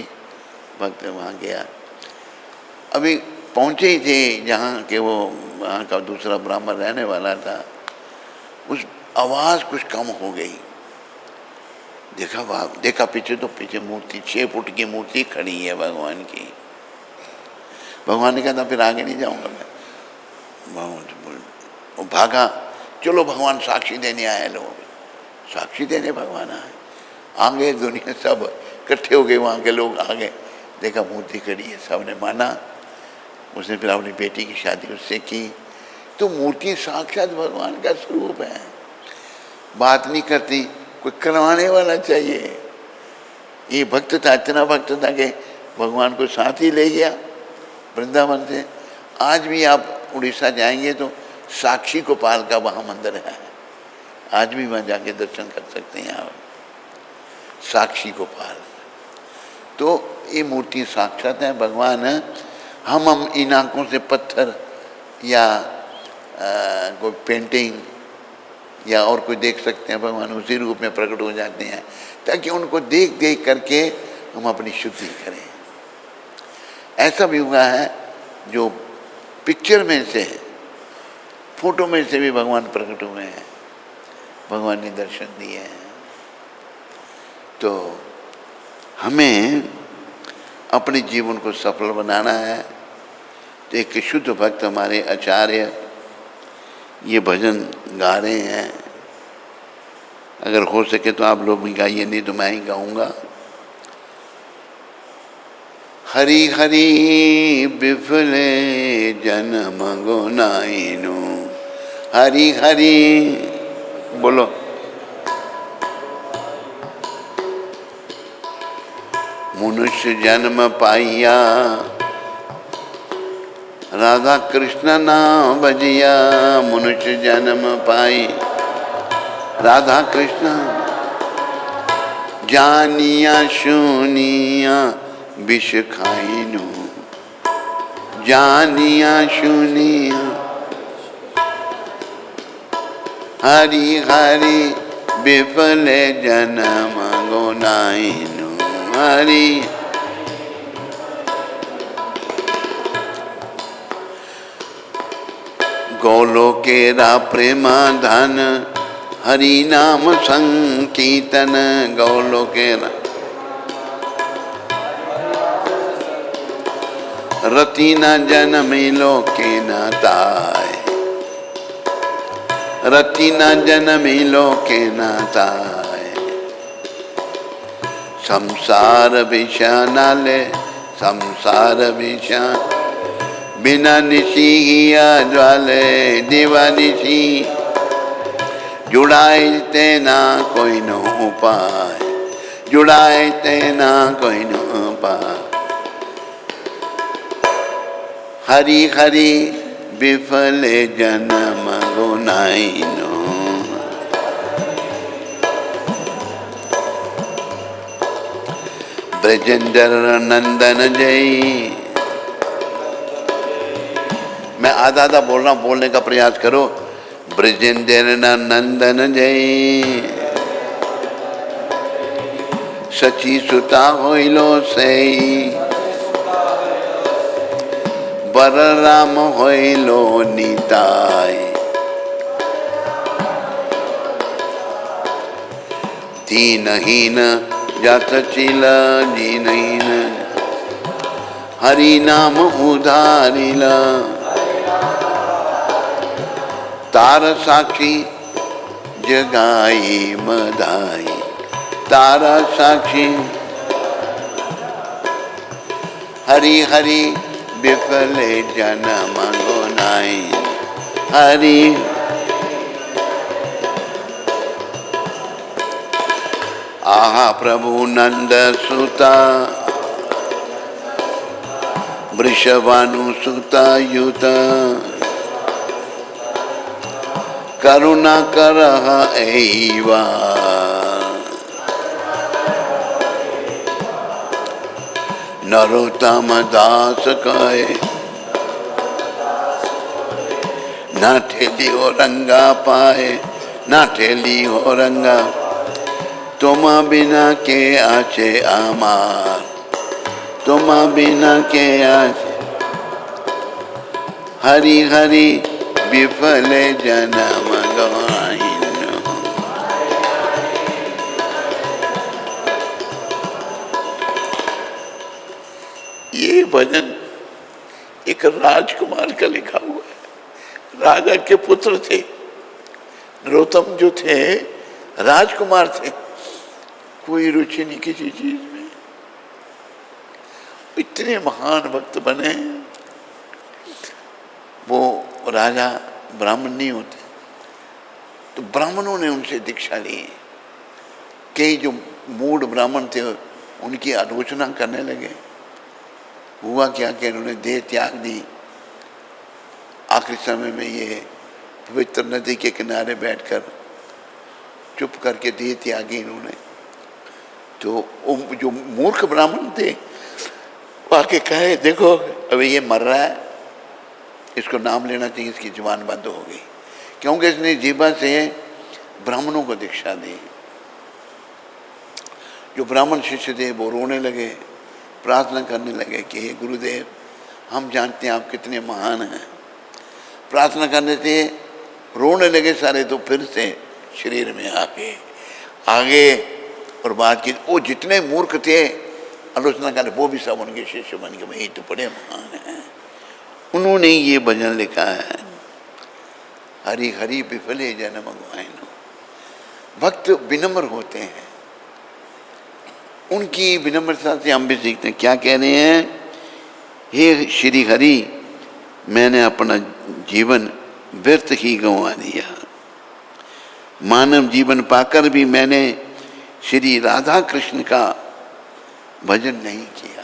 वक्त वहाँ गया, अभी पहुँचे ही थे जहाँ के वो वहाँ का दूसरा ब्राह्मण रहने वाला था। उस आवाज़ कुछ कम हो गई। देखा पीछे, तो पीछे मूर्ति 6 फुट की मूर्ति खड़ी है भगवान की। भगवान ने कहा था फिर आगे नहीं जाऊंगा मैं। वो भागा, चलो भगवान साक्षी देने आए। लोग साक्षी देने भगवान आए, आगे दुनिया सब इकट्ठे हो गए, वहाँ के लोग आ गए। देखा मूर्ति खड़ी है, सब ने माना। उसने फिर अपनी बेटी की शादी उससे की। तो मूर्ति साक्षात भगवान का स्वरूप है। बात नहीं करती, कोई करवाने वाला चाहिए। ये भक्त था, इतना भक्त था कि भगवान को साथ ही ले गया वृंदावन से। आज भी आप उड़ीसा जाएंगे तो साक्षी गोपाल का वहाँ मंदिर है, आज भी वहाँ जाके दर्शन कर सकते हैं आप, साक्षी गोपाल। तो ये मूर्ति साक्षात है, भगवान है। हम इन आँखों से पत्थर या कोई पेंटिंग या और कोई देख सकते हैं, भगवान उसी रूप में प्रकट हो जाते हैं, ताकि उनको देख देख करके हम अपनी शुद्धि करें। ऐसा भी हुआ है जो पिक्चर में से, फोटो में से भी भगवान प्रकट हुए हैं, भगवान ने दर्शन दिए हैं। तो हमें अपने जीवन को सफल बनाना है। तो एक शुद्ध भक्त हमारे आचार्य ये भजन गा रहे हैं, अगर हो सके तो आप लोग भी गाइए, नहीं तो मैं ही गाऊंगा। हरि हरि विफले जन्म गुनाइनु, हरि हरि बोलो। मनुष्य जन्म पाइया, राधा कृष्ण नाम बजिया। मनुष्य जन्म पाई, राधा कृष्ण जानिया सुनिया विष खाइनु, जानिया सुनिया। हरि हरि विफले जन्म गुनाइनु, हरि गोलोकेरा प्रेमा धन, हरि नाम संकीर्तन। गोलोकेरा रति न जनमी लोके न ताय, रति न जनमी लोके न ताय। संसार विषा नाले, संसार विषा बिना निशी हिया ज्वाले। दीवानिशी जुड़ाए तेना कोई न उपाय, जुड़ाए तेना कोई न उपाय। हरि हरि विफले जन्म गुनाइनु, ब्रजेंद्र नंदन जय। मैं आधा आधा बोल रहा हूँ, बोलने का प्रयास करो। ब्रजेंद्र नंदन जय, सची सुता होइलो सई, बर राम होइलो निताय। दीनहीन जात चिला दीनहीन हरि नाम उधारिला तार साक्षी जगाई मदाई तारा साक्षी हरि हरि विफले जन्म गुनाई हरि आहा प्रभु नंद सुता वृषभानु सुता युता करुणा करह एवा नरोत्तम दास कहे ना ठेली हो रंगा पाए ना ठेली हो रंगा तुम बिना के आचे आमार तुम बिना के आचे हरि हरि विफले जन्म गवाइन। ये भजन एक राजकुमार का लिखा हुआ है। राजा के पुत्र थे, नरोत्तम जो थे राजकुमार थे, कोई रुचि नहीं किसी चीज में, इतने महान भक्त बने। वो राजा ब्राह्मण नहीं होते, तो ब्राह्मणों ने उनसे दीक्षा ली। कई जो मूढ़ ब्राह्मण थे उनकी आलोचना करने लगे। हुआ क्या कि उन्होंने देह त्याग दी। आखिरी समय में ये पवित्र नदी के किनारे बैठकर चुप करके देह त्यागी इन्होंने। तो जो मूर्ख ब्राह्मण थे वो आके कहे देखो अभी ये मर रहा है, इसको नाम लेना चाहिए, इसकी जुबान बंद हो गई, क्योंकि इसने जीवा से ब्राह्मणों को दीक्षा दी। जो ब्राह्मण शिष्य थे वो रोने लगे, प्रार्थना करने लगे कि हे गुरुदेव, हम जानते हैं आप कितने महान हैं। प्रार्थना करने से रोने लगे सारे, तो फिर से शरीर में आगे और बात की। वो जितने मूर्ख थे आलोचना करने, वो भी सब उनके शिष्य बन गए, भाई तो बड़े महान हैं। उन्होंने ये भजन लिखा है, हरि हरि विफले जन्म गुआइनो। भक्त विनम्र होते हैं, उनकी विनम्रता से हम भी सीखते हैं। क्या कह रहे हैं, हे श्री हरि, मैंने अपना जीवन व्यर्थ ही गंवा दिया। मानव जीवन पाकर भी मैंने श्री राधा कृष्ण का भजन नहीं किया।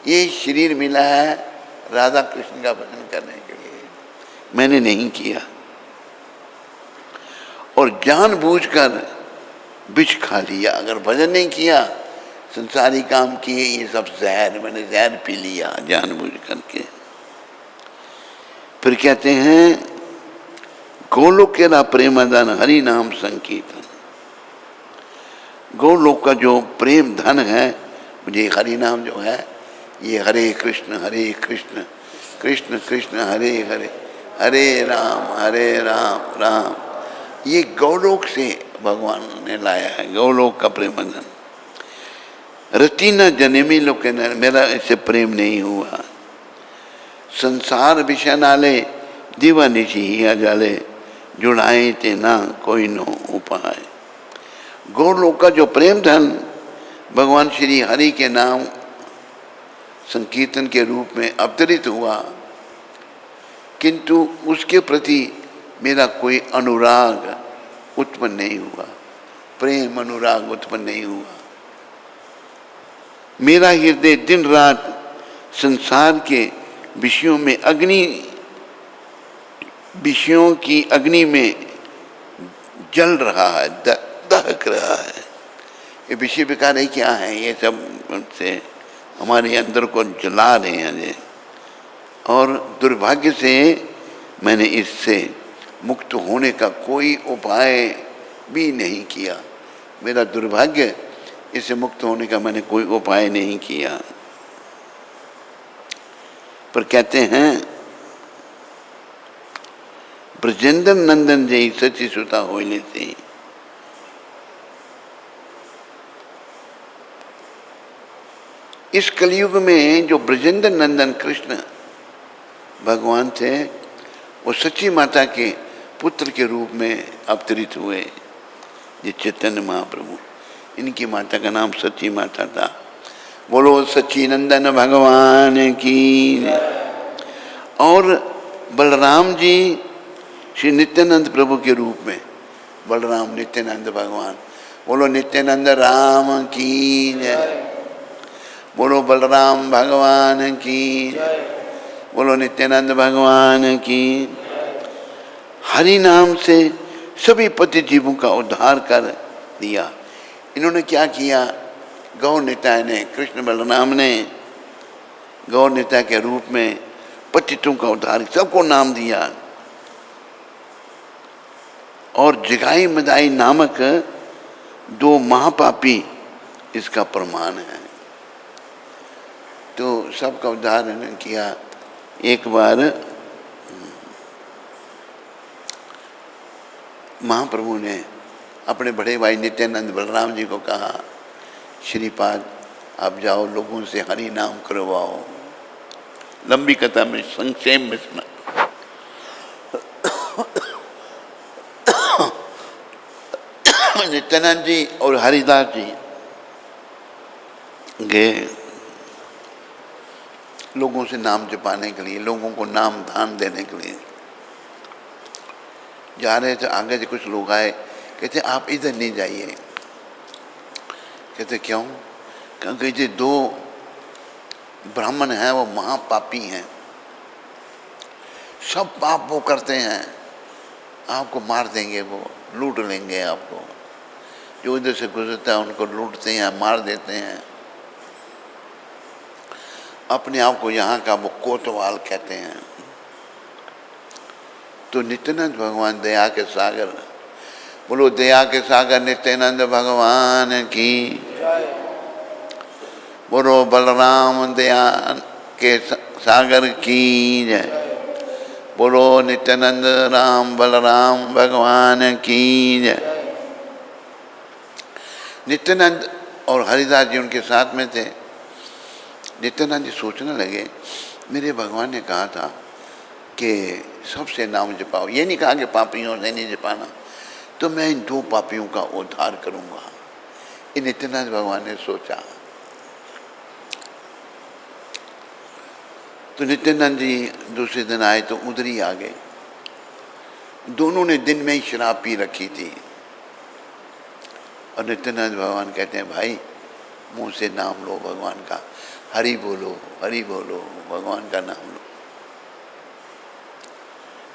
ये शरीर मिला है राधा कृष्ण का भजन करने के लिए, मैंने नहीं किया। और जानबूझकर विष खा लिया। अगर भजन नहीं किया, संसारी काम किए, ये सब जहर, मैंने जहर पी लिया जानबूझ करके। फिर कहते हैं, गोलोक के ना प्रेमधन हरि नाम संकीर्तन। गोलोक का जो प्रेम धन है, मुझे हरि नाम जो है, ये हरे कृष्ण कृष्ण कृष्ण हरे हरे, हरे राम राम, ये गौलोक से भगवान ने लाया है। गौलोक का प्रेम धन। रति न जनेमी लोग के न, मेरा इससे प्रेम नहीं हुआ। संसार विषय नाले दीवा निशी ही जाले, जुड़ाए ते ना कोई नो उपाय। गौलोक का जो प्रेम धन भगवान श्री हरि के नाम संकीर्तन के रूप में अवतरित हुआ, किंतु उसके प्रति मेरा कोई अनुराग उत्पन्न नहीं हुआ, प्रेम अनुराग उत्पन्न नहीं हुआ। मेरा हृदय दिन रात संसार के विषयों में विषयों की अग्नि में जल रहा है, दहक रहा है। ये विषय विकार है क्या है, ये सब से हमारे अंदर को जला रहे हैं। और दुर्भाग्य से मैंने इससे मुक्त होने का कोई उपाय भी नहीं किया। मेरा दुर्भाग्य, इससे मुक्त होने का मैंने कोई उपाय नहीं किया। पर कहते हैं, ब्रजेंद्र नंदन जय सची सुता होने से इस कलयुग में जो ब्रजेंद्र नंदन कृष्ण भगवान थे, वो सच्ची माता के पुत्र के रूप में अवतरित हुए। ये चैतन्य महाप्रभु, इनकी माता का नाम सच्ची माता था। बोलो सच्ची नंदन भगवान की। और बलराम जी श्री नित्यानंद प्रभु के रूप में, बलराम नित्यानंद भगवान। बोलो नित्यानंद राम की जय। बोलो बलराम भगवान की। बोलो नित्यानंद भगवान की। हरि नाम से सभी पति जीवों का उद्धार कर दिया। इन्होंने क्या किया? गौ निताय ने, कृष्ण बलराम ने गौ निताय के रूप में पतितों का उद्धार, सबको नाम दिया। और जगाई मदाई नामक दो महापापी इसका प्रमाण है। तो सबका उद्धार इन्होंने किया। एक बार महाप्रभु ने अपने बड़े भाई नित्यानंद बलराम जी को कहा, श्रीपाद आप जाओ लोगों से हरि नाम करवाओ। लंबी कथा में संक्षेप में सुना। नित्यानंद जी और हरिदास जी गए लोगों से नाम जपाने के लिए, लोगों को नाम दान देने के लिए जा रहे थे। आगे से कुछ लोग आए, कहते आप इधर नहीं जाइए। कहते क्यों? क्योंकि ये दो ब्राह्मण हैं, वो महापापी हैं, सब पाप वो करते हैं, आपको मार देंगे, वो लूट लेंगे आपको। जो इधर से गुजरता है उनको लूटते हैं, मार देते हैं। अपने आप को यहाँ का वो कोतवाल कहते हैं। तो नित्यानंद भगवान दया के सागर, बोलो दया के सागर नित्यानंद भगवान की। बोलो बलराम दया के सागर की जय। बोलो नित्यानंद राम बलराम भगवान की जय। नित्यानंद और हरिदास जी उनके साथ में थे। नित्यानंद जी सोचने लगे, मेरे भगवान ने कहा था कि सबसे नाम जपाओ, ये नहीं कहा कि पापियों से नहीं जपाना, तो मैं इन दो पापियों का उद्धार करूंगा। ये नित्यानंद भगवान ने सोचा। तो नित्यानंद जी दूसरे दिन आए तो उधर ही आ गए। दोनों ने दिन में ही शराब पी रखी थी। और नित्यानंद भगवान कहते हैं, भाई मुंह से नाम लो भगवान का, हरि बोलो भगवान का नाम लो।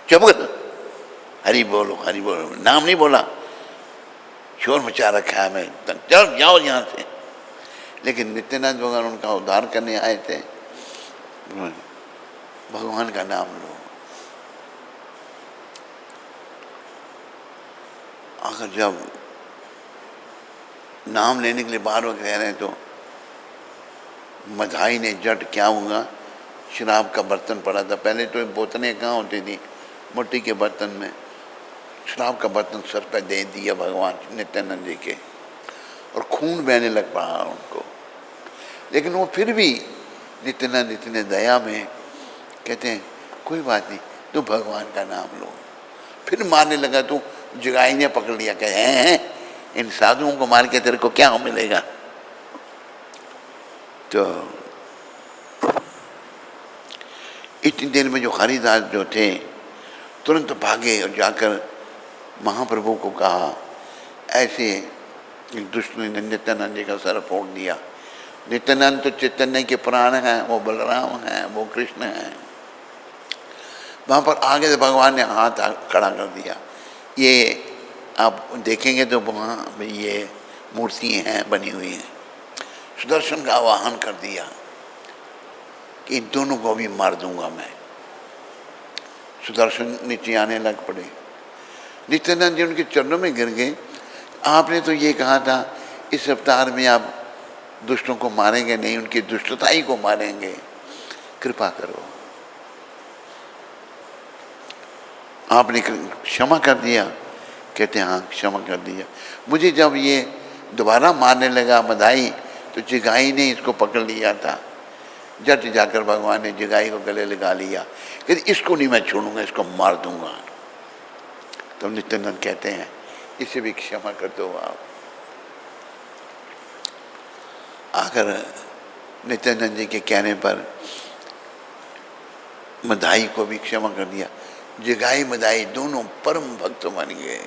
चुप कर, हरि बोलो नाम नहीं बोला, शोर मचा रखा है, मैं चल जाओ यहाँ से। लेकिन नित्यानंद भगवान उनका उद्धार करने आए थे। भगवान का नाम लो। अगर जब नाम लेने के लिए बार बार कह रहे हैं तो मधाई ने जट क्या होगा, शराब का बर्तन पड़ा था। पहले तो बोतलें कहाँ होती थी, मिट्टी के बर्तन में शराब का बर्तन सर पर दे दिया भगवान नित्यानंद जी के, और खून बहने लग पड़ा उनको। लेकिन वो फिर भी नित्यानंद इतने दया में कहते हैं, कोई बात नहीं, तू भगवान का नाम लो। फिर मारने लगा तो जगाई ने पकड़ लिया, कहे हैं इन साधुओं को मार के तेरे को क्या मिलेगा। तो इतनी देर में जो हरिदास जो थे तुरंत भागे और जाकर महाप्रभु को कहा, ऐसे एक दुष्ट ने नित्यानंद जी का सर फोड़ दिया। नित्यानंद तो चैतन्य के प्राण हैं, वो बलराम हैं, वो कृष्ण हैं। वहाँ पर आगे से भगवान ने हाथ खड़ा कर दिया। ये आप देखेंगे तो वहाँ ये मूर्ति हैं बनी हुई हैं। सुदर्शन का आवाहन कर दिया कि इन दोनों को भी मार दूंगा मैं। सुदर्शन नीचे आने लग पड़े। नित्यानंद जी उनके चरणों में गिर गए। आपने तो ये कहा था इस अवतार में आप दुष्टों को मारेंगे नहीं, उनकी दुष्टताई को मारेंगे, कृपा करो। आपने क्षमा कर दिया? कहते हाँ क्षमा कर दिया। मुझे जब ये दोबारा मारने लगा मधाई, तो जिगाई ने इसको पकड़ लिया था। जट जाकर भगवान ने जिगाई को गले लगा लिया कि इसको नहीं मैं छोड़ूंगा, इसको मार दूंगा। तो नित्यानंद कहते हैं इसे भी क्षमा कर दो आप। आकर नित्यानंद जी के कहने पर मदाई को भी क्षमा कर दिया। जिगाई मदाई दोनों परम भक्त बन गए,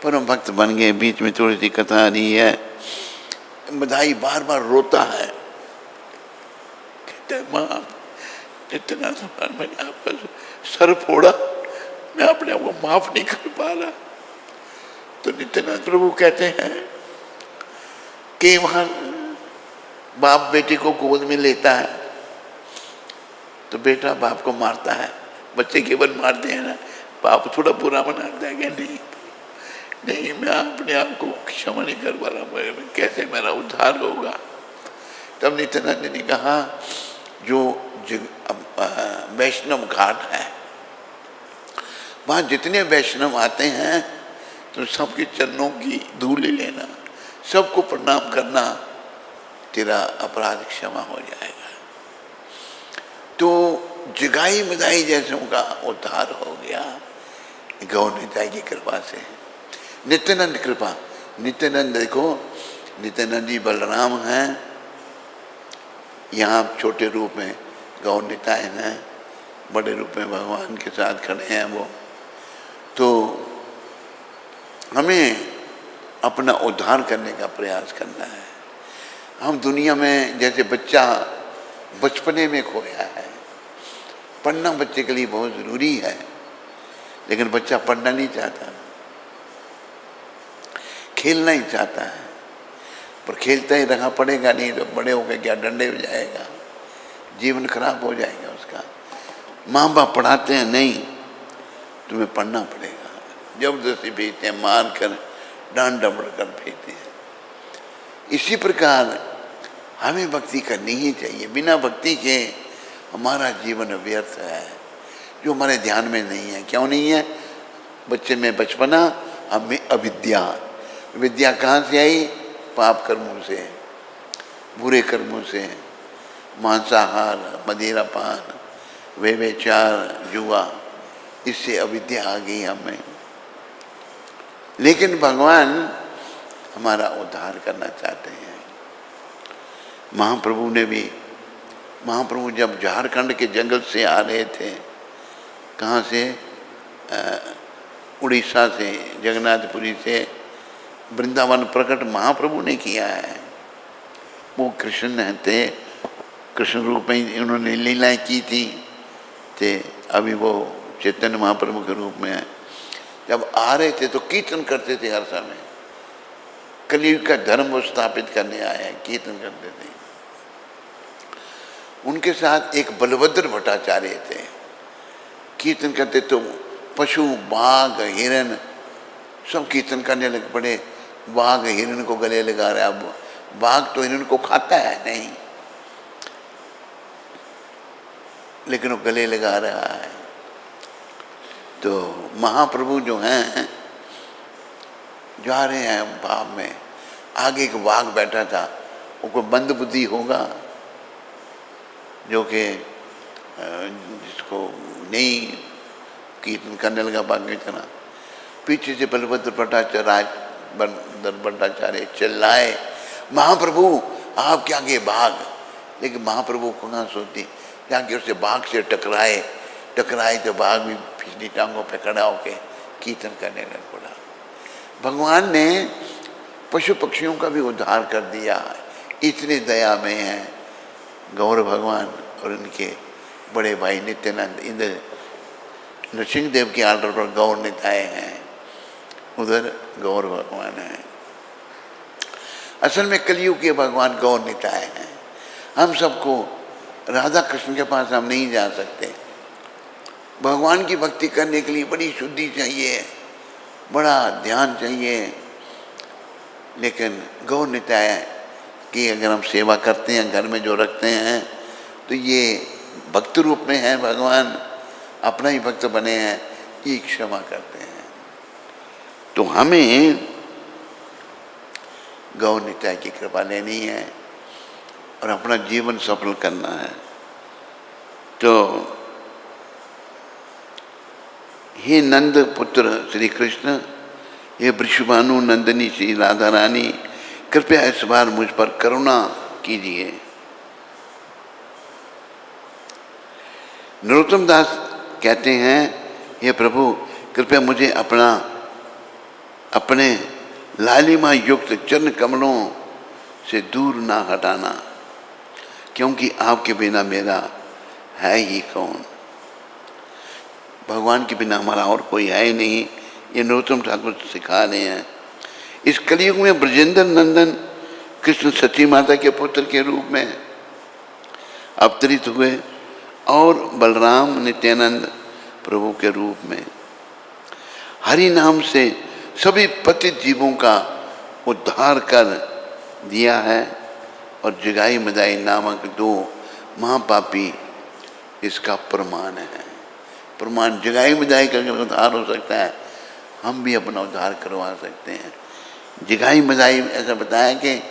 परम भक्त बन गए। बीच में थोड़ी सी कथा आ रही है, मदाई बार बार रोता है, कहते माँ इतना समान मैंने आपका सर फोड़ा, मैं अपने आप को माफ नहीं कर पा रहा। तो नित्यानंद प्रभु कहते हैं कि वहां बाप बेटे को गोद में लेता है तो बेटा बाप को मारता है। बच्चे केवल मारते हैं ना, बाप थोड़ा बुरा मनाता है कि नहीं नहीं मैं अपने आप को क्षमा नहीं कर पा रहा, कैसे मेरा उद्धार होगा। तब नित्यानंद ने कहा जो वैष्णव घाट है वहाँ जितने वैष्णव आते हैं तो सबके चरणों की धूल ले लेना, सबको प्रणाम करना, तेरा अपराध क्षमा हो जाएगा। तो जिगाई मदाई जैसों का उद्धार हो गया गौर निताई की कृपा से। नित्यानंद कृपा, नित्यानंद देखो, नित्यानंद जी बलराम हैं, यहाँ छोटे रूप में गौर निताई हैं, बड़े रूप में भगवान के साथ खड़े हैं वो। तो हमें अपना उद्धार करने का प्रयास करना है। हम दुनिया में जैसे बच्चा बचपने में खोया है, पढ़ना बच्चे के लिए बहुत ज़रूरी है, लेकिन बच्चा पढ़ना नहीं चाहता, खेलना ही चाहता है, पर खेलता ही रहा, पढ़ेगा नहीं तो बड़े होकर क्या डंडे हो जाएगा, जीवन खराब हो जाएगा उसका। माँ बाप पढ़ाते हैं, नहीं तुम्हें पढ़ना पड़ेगा, जबरदस्ती भेजते हैं, मार कर डांट डपड़ कर भेजते हैं। इसी प्रकार हमें भक्ति करनी ही चाहिए। बिना भक्ति के हमारा जीवन व्यर्थ है, जो हमारे ध्यान में नहीं है। क्यों नहीं है? बच्चे में बचपना, हमें अविद्या। विद्या कहाँ से आई? पाप कर्मों से, बुरे कर्मों से, मांसाहार, मदिरापान, व्यभिचार, जुआ, इससे अविद्या आ गई हमें। लेकिन भगवान हमारा उद्धार करना चाहते हैं। महाप्रभु ने भी, महाप्रभु जब झारखंड के जंगल से आ रहे थे, कहाँ से? उड़ीसा से, जगन्नाथपुरी से वृंदावन प्रकट महाप्रभु ने किया है। वो कृष्ण थे, कृष्ण रूप में उन्होंने लीलाएं की थी। अभी वो चैतन्य महाप्रभु के रूप में है। जब आ रहे थे तो कीर्तन करते थे हर समय, कलयुग का धर्म वो स्थापित करने आए हैं, कीर्तन करते थे। उनके साथ एक बलभद्र भट्टाचार्य थे, कीर्तन करते तो पशु, बाघ, हिरण सब कीर्तन करने लग पड़े। बाघ हिरण को गले लगा रहा है। अब बाघ तो हिरण को खाता है नहीं, लेकिन वो गले लगा रहा है। तो महाप्रभु जो हैं जा रहे हैं भाव में, आगे एक बाघ बैठा था, वो कोई मंद बुद्धि होगा जो कि जिसको नहीं कीर्तन करने लगा बाघ की तरह। पीछे से बलभद्र भट्टाचार्य चिल्लाए, महाप्रभु आप क्या आगे बाघ। लेकिन महाप्रभु को ना सोचती, जाके उससे बाघ से टकराए तो बाघ भी पिछली टांगों पे खड़ा होके कीर्तन करने लग पड़ा। भगवान ने पशु पक्षियों का भी उद्धार कर दिया, इतने दया में है गौर भगवान। और उनके बड़े भाई नित्यानंद, इधर नृसिंह देव के आर्डर पर गौर निताय हैं, उधर गौर भगवान है। असल में कलयुग के भगवान गौर निताय हैं। हम सबको राधा कृष्ण के पास हम नहीं जा सकते। भगवान की भक्ति करने के लिए बड़ी शुद्धि चाहिए, बड़ा ध्यान चाहिए। लेकिन गौर निताय की अगर हम सेवा करते हैं, घर में जो रखते हैं, तो ये भक्त रूप में है भगवान, अपना ही भक्त बने हैं, ये क्षमा करते हैं। तो हमें गौ निताय की कृपा लेनी है और अपना जीवन सफल करना है। तो हे नंद पुत्र श्री कृष्ण, ये वृषभानु नंदिनी श्री राधा रानी, कृपया इस बार मुझ पर करुणा कीजिए। नरोत्तम दास कहते हैं, हे प्रभु कृपया मुझे अपने लालिमा युक्त चरण कमलों से दूर ना हटाना, क्योंकि आपके बिना मेरा है ही कौन। भगवान के बिना हमारा और कोई है ही नहीं, ये नरोत्तम ठाकुर सिखा रहे हैं। इस कलयुग में ब्रजेंद्र नंदन कृष्ण सची माता के पुत्र के रूप में अवतरित हुए और बलराम नित्यानंद प्रभु के रूप में हरि नाम से सभी पतित जीवों का उद्धार कर दिया है, और जगाई मदाई नामक 2 महापापी इसका प्रमाण है। प्रमाण जगाई मदाई का अगर उद्धार हो सकता है, हम भी अपना उद्धार करवा सकते हैं। जगाई मदाई ऐसा बताया कि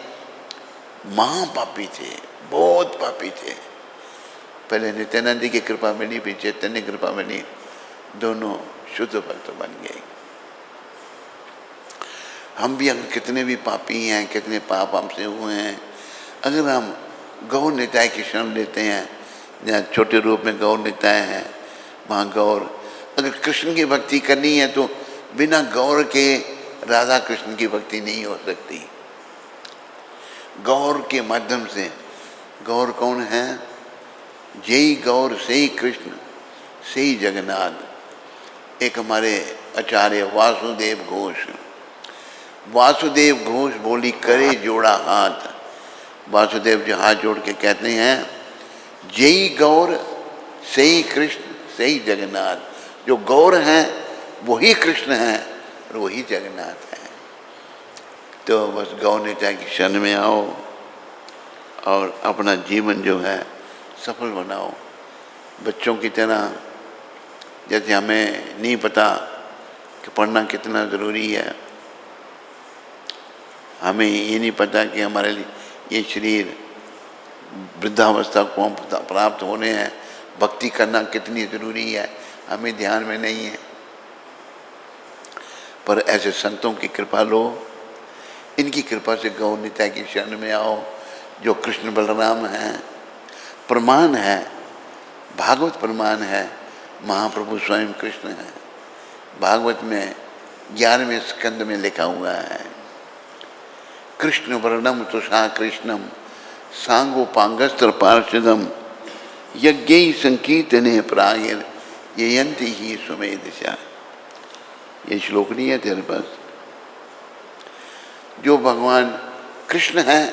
महापापी थे, बहुत पापी थे। पहले नित्यानंद की कृपा मिली, फिर चैतन्य कृपा मिली, दोनों शुद्ध भक्त बन गए। हम भी अगर कितने भी पापी हैं, कितने पाप हमसे हुए हैं, अगर हम गौ निताय की शरण लेते हैं, जहाँ छोटे रूप में गौ निताय हैं, वहाँ गौर, अगर कृष्ण की भक्ति करनी है तो बिना गौर के राधा कृष्ण की भक्ति नहीं हो सकती। गौर के माध्यम से, गौर कौन है? जय गौर से ही कृष्ण से ही जगन्नाथ। एक हमारे आचार्य वासुदेव घोष बोली करे जोड़ा हाथ। वासुदेव जी हाथ जोड़ के कहते हैं, जय गौर से ही कृष्ण से ही जगन्नाथ। जो गौर हैं वही कृष्ण हैं और वही जगन्नाथ हैं। तो बस गौ निताय की शरण में आओ और अपना जीवन जो है सफल बनाओ। बच्चों की तरह, जैसे हमें नहीं पता कि पढ़ना कितना ज़रूरी है, हमें ये नहीं पता कि हमारे लिए ये शरीर वृद्धावस्था को हम प्राप्त होने हैं, भक्ति करना कितनी ज़रूरी है, हमें ध्यान में नहीं है। पर ऐसे संतों की कृपा लो, इनकी कृपा से गौ निताय की शरण में आओ, जो कृष्ण बलराम हैं। प्रमाण है, भागवत प्रमाण है, महाप्रभु स्वयं कृष्ण है। भागवत में 11वें स्कंद में लिखा हुआ है, कृष्ण वर्णम तुषा कृष्णम सांगोपांगस्त्र पार्षदम यज्ञ संकीर्तने प्रायर ययंती ही सुमेधशा। ये श्लोक नहीं है तेरे पास? जो भगवान कृष्ण हैं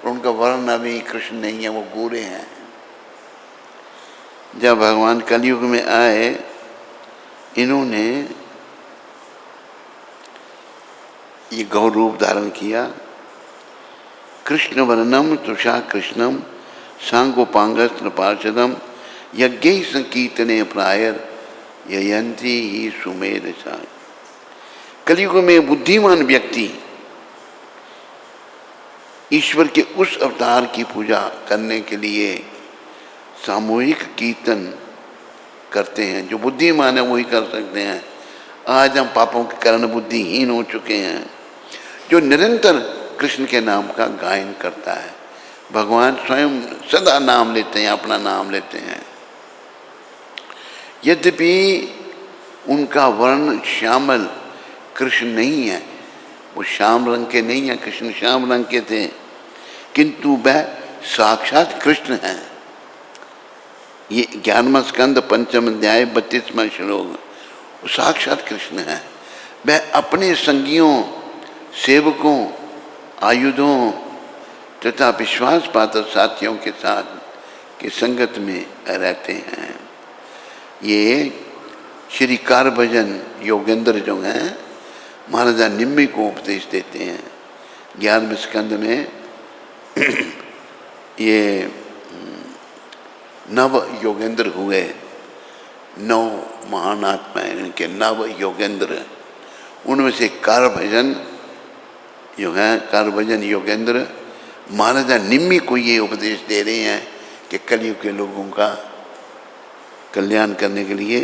और उनका वर्ण अभी कृष्ण नहीं है, वो गोरे हैं। जब भगवान कलयुग में आए, इन्होंने ये गौ रूप धारण किया। कृष्ण वर्णम तुषा कृष्णम सांगोपांगस्त्र पार्षदम यज्ञ संकीर्तने प्रायर ययंती ही सुमेधशा। कलयुग में बुद्धिमान व्यक्ति ईश्वर के उस अवतार की पूजा करने के लिए सामूहिक कीर्तन करते हैं। जो बुद्धिमान है वही कर सकते हैं। आज हम पापों के कारण बुद्धिहीन हो चुके हैं। जो निरंतर कृष्ण के नाम का गायन करता है, भगवान स्वयं सदा नाम लेते हैं, अपना नाम लेते हैं। यद्यपि उनका वर्ण श्यामल कृष्ण नहीं है, वो श्याम रंग के नहीं है, कृष्ण श्याम रंग के थे, किंतु वह साक्षात कृष्ण हैं। ये 11वां स्कंद 5वां अध्याय 32वां श्लोक, साक्षात कृष्ण है। वह अपने संगियों, सेवकों, आयुधों तथा विश्वास पात्र साथियों के साथ की संगत में रहते हैं। ये श्री कारभजन योगेंद्र जो हैं, महाराजा निम्मी को उपदेश देते हैं। 11वें स्कंद में ये 9 योगेंद्र हुए, 9 महान आत्माएं, इनके 9 योगेंद्र। उनमें से कारभजन जो है कारभजन योगेंद्र महाराजा निम्मी को ये उपदेश दे रहे हैं कि कलयुग के लोगों का कल्याण करने के लिए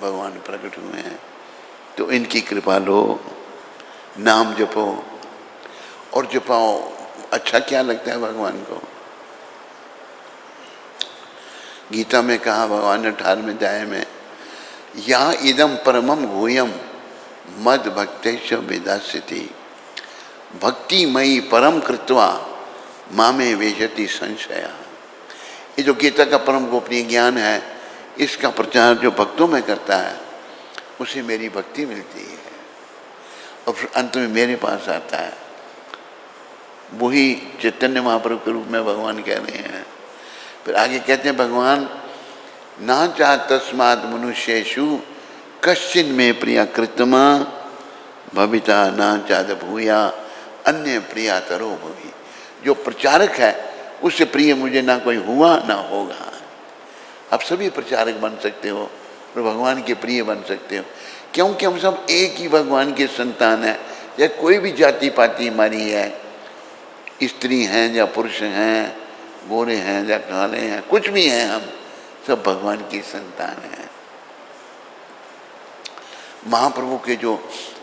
भगवान प्रकट हुए हैं। तो इनकी कृपा लो, नाम जपो और जपाओ। अच्छा क्या लगता है भगवान को? गीता में कहा भगवान ने 18वें अध्याय में, या इदम परमम गुह्यम मद भक्तेश विदास्यति भक्तिमयी परम कृत्वा मामे वेशति संशया। ये जो गीता का परम गोपनीय ज्ञान है, इसका प्रचार जो भक्तों में करता है उसे मेरी भक्ति मिलती है और फिर अंत में मेरे पास आता है। वही चैतन्य महाप्रभु के रूप में भगवान कह रहे हैं। फिर आगे कहते हैं भगवान, ना चाह तस्मात् मनुष्येषु कश्चिन में प्रिया कृतमा भविता ना चाद भूया अन्य प्रिया तरो भवी। जो प्रचारक है उससे प्रिय मुझे ना कोई हुआ ना होगा। आप सभी प्रचारक बन सकते हो और भगवान के प्रिय बन सकते हो, क्योंकि हम सब एक ही भगवान के संतान हैं। या कोई भी जाति पाति हमारी है, स्त्री हैं या पुरुष हैं, गोरे हैं या काले हैं, कुछ भी हैं, हम सब भगवान की संतान हैं। महाप्रभु के जो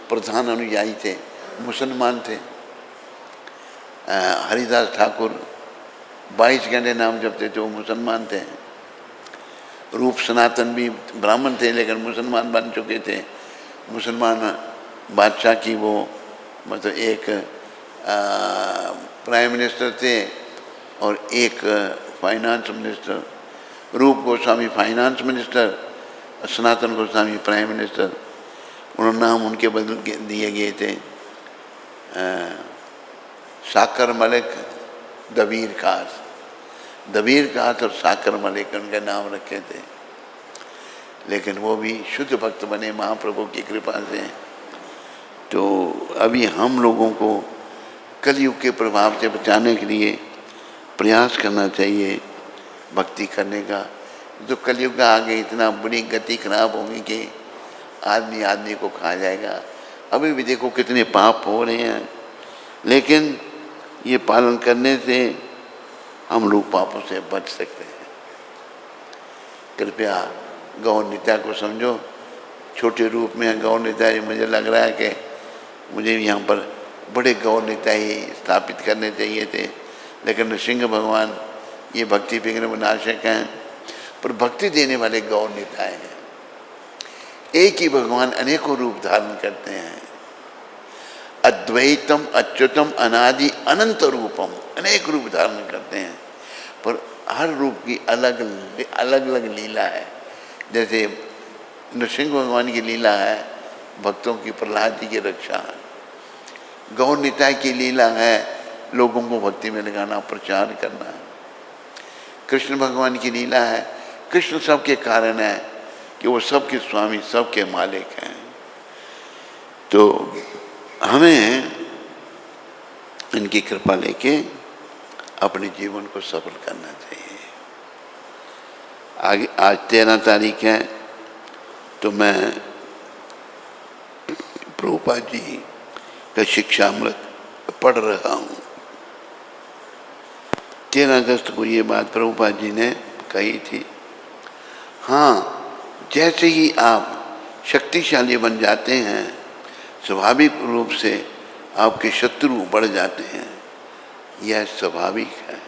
प्रधान अनुयायी थे मुसलमान थे। हरिदास ठाकुर 22 घंटे नाम जपते थे, वो मुसलमान थे। रूप सनातन भी ब्राह्मण थे लेकिन मुसलमान बन चुके थे। मुसलमान बादशाह की वो मतलब एक प्राइम मिनिस्टर थे और एक फाइनेंस मिनिस्टर। रूप Goswami finance minister, Sanatan Goswami prime minister. उन्होंने नाम उनके बदल के दिए गए थे। साकर मलिक, दबीर खास। दबीर खास और साकर मलिक उनके नाम रखे थे। लेकिन वो भी शुद्ध भक्त बने महाप्रभु की कृपा से। तो अभी हम लोगों को कलयुग के प्रभाव से बचाने के लिए प्रयास करना चाहिए भक्ति करने का। तो कलयुग का आगे इतना बड़ी गति खराब होगी कि आदमी आदमी को खा जाएगा। अभी भी देखो कितने पाप हो रहे हैं, लेकिन ये पालन करने से हम लोग पापों से बच सकते हैं। कृपया गौर नित्या को समझो। छोटे रूप में गौर नित्य, मुझे लग रहा है कि मुझे यहाँ पर बड़े गौर नित्य स्थापित करने चाहिए थे, लेकिन नृसिंह भगवान ये भक्ति विघ्न विनाशक हैं, पर भक्ति देने वाले गौर नित्य हैं। एक ही भगवान अनेकों रूप धारण करते हैं। अद्वैतम अच्युतम अनादि अनंत रूपम, अनेक रूप धारण करते हैं, पर हर रूप की अलग अलग लीला है। जैसे नृसिंह भगवान की लीला है भक्तों की प्रहलाद जी की रक्षा है। गौर निताय की लीला है लोगों को भक्ति में लगाना, प्रचार करना है। कृष्ण भगवान की लीला है, कृष्ण सबके कारण है कि वो सबके स्वामी, सबके मालिक हैं। तो हमें इनकी कृपा लेके अपने जीवन को सफल करना चाहिए। आगे आज 13 तारीख है, तो मैं प्रभुपाद जी का शिक्षामृत पढ़ रहा हूँ। 13 अगस्त को ये बात प्रभुपाद जी ने कही थी। हाँ, जैसे ही आप शक्तिशाली बन जाते हैं, स्वाभाविक रूप से आपके शत्रु बढ़ जाते हैं। यह स्वाभाविक है।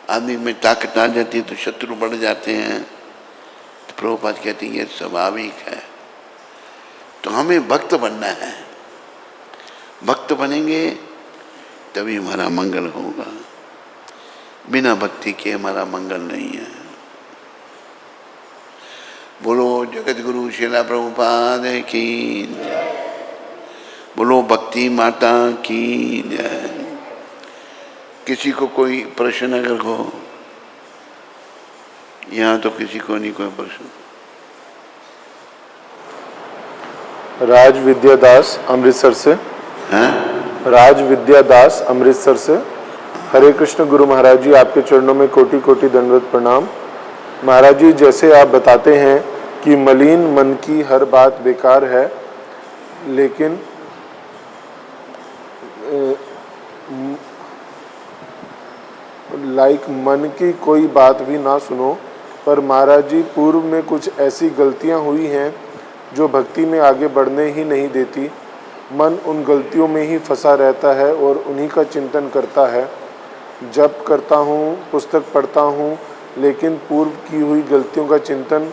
आदमी में ताकत आ जाती है तो शत्रु बढ़ जाते हैं। तो प्रभुपाद कहते हैं यह स्वाभाविक है। तो हमें भक्त बनना है। भक्त बनेंगे तभी हमारा मंगल होगा। बिना भक्ति के हमारा मंगल नहीं है। बोलो जगत गुरु शिला प्रभुपाद की जय। बोलो भक्ति माता की जय। किसी को कोई प्रश्न अगर हो, यहाँ तो किसी को नहीं कोई प्रश्न। राज विद्यादास अमृतसर से। हैं? राज विद्यादास अमृतसर से। हरे कृष्ण गुरु महाराज जी, आपके चरणों में कोटि कोटि दंडवत प्रणाम। महाराज जी, जैसे आप बताते हैं कि मलिन मन की हर बात बेकार है, लेकिन लाइक मन की कोई बात भी ना सुनो। पर महाराज जी, पूर्व में कुछ ऐसी गलतियां हुई हैं जो भक्ति में आगे बढ़ने ही नहीं देती। मन उन गलतियों में ही फंसा रहता है और उन्हीं का चिंतन करता है। जप करता हूँ, पुस्तक पढ़ता हूँ, लेकिन पूर्व की हुई गलतियों का चिंतन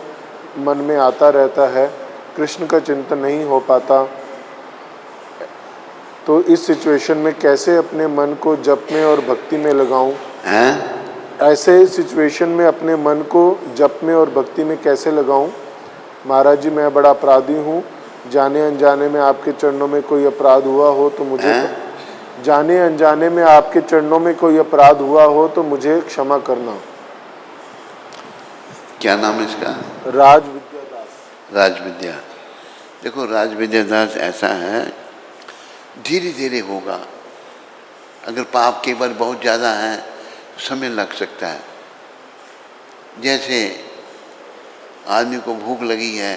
मन में आता रहता है, कृष्ण का चिंतन नहीं हो पाता। तो इस सिचुएशन में कैसे अपने मन को जप में और भक्ति में लगाऊं? ऐसे सिचुएशन में अपने मन को जप में और भक्ति में कैसे लगाऊं? महाराज जी, मैं बड़ा अपराधी हूँ। जाने अनजाने में आपके चरणों में कोई अपराध हुआ हो तो मुझे जाने अनजाने में आपके चरणों में कोई अपराध हुआ हो तो मुझे क्षमा करना। क्या नाम है इसका? राज विद्यादास। राज विद्या। देखो, राज विद्यादास ऐसा है, धीरे धीरे होगा। अगर पाप के बार बहुत ज़्यादा है तो समय लग सकता है। जैसे आदमी को भूख लगी है,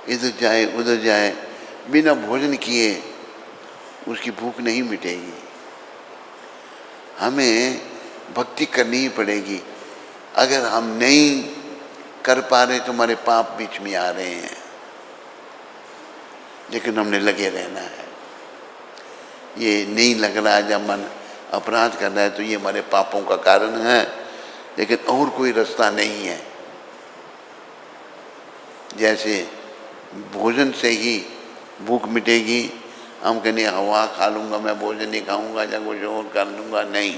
इधर जाए उधर जाए, बिना भोजन किए उसकी भूख नहीं मिटेगी। हमें भक्ति करनी ही पड़ेगी। अगर हम नहीं कर पा रहे तो हमारे पाप बीच में आ रहे हैं, लेकिन हमने लगे रहना है। ये नहीं लग रहा है, जब मन अपराध कर रहा है तो ये हमारे पापों का कारण है, लेकिन और कोई रास्ता नहीं है। जैसे भोजन से ही भूख मिटेगी, हम कहने हवा खा लूँगा, मैं भोजन नहीं खाऊंगा या कुछ और कर लूँगा, नहीं,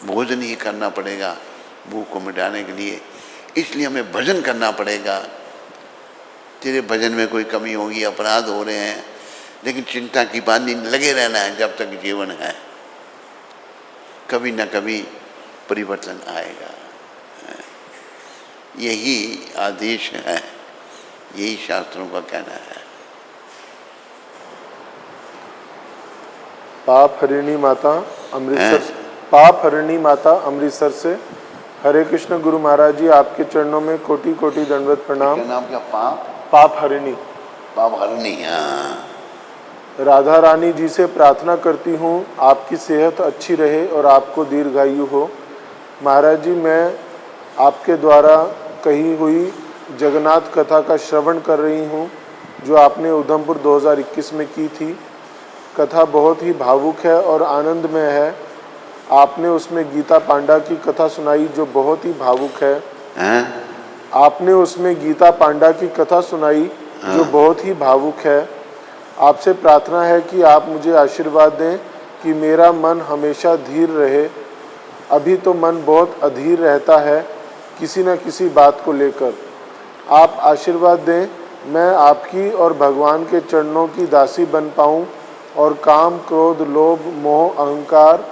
भोजन ही करना पड़ेगा भूख को मिटाने के लिए। इसलिए हमें भजन करना पड़ेगा। तेरे भजन में कोई कमी होगी, अपराध हो रहे हैं, लेकिन चिंता की बात नहीं, लगे रहना है जब तक जीवन है। कभी न कभी परिवर्तन आएगा। यही आदेश है, यही शास्त्रों का कहना है। पाप हरिणी माता अमृतसर, पाप हरिणी माता अमृतसर से हरे कृष्ण गुरु महाराज जी, आपके चरणों में कोटि कोटि दंडवत प्रणाम। क्या नाम? क्या? पाप हरिणी। पाप हरिणी। हाँ। राधा रानी जी से प्रार्थना करती हूँ आपकी सेहत अच्छी रहे और आपको दीर्घायु हो। महाराज जी, मैं आपके द्वारा कही हुई जगन्नाथ कथा का श्रवण कर रही हूँ जो आपने उधमपुर 2021 में की थी। कथा बहुत ही भावुक है और आनंदमय है। आपने उसमें गीता पांडा की कथा सुनाई जो बहुत ही भावुक है। आपने उसमें गीता पांडा की कथा सुनाई जो बहुत ही भावुक है। आपसे प्रार्थना है कि आप मुझे आशीर्वाद दें कि मेरा मन हमेशा धीर रहे। अभी तो मन बहुत अधीर रहता है किसी न किसी बात को लेकर। आप आशीर्वाद दें मैं आपकी और भगवान के चरणों की दासी बन पाऊँ और काम क्रोध लोभ मोह अहंकार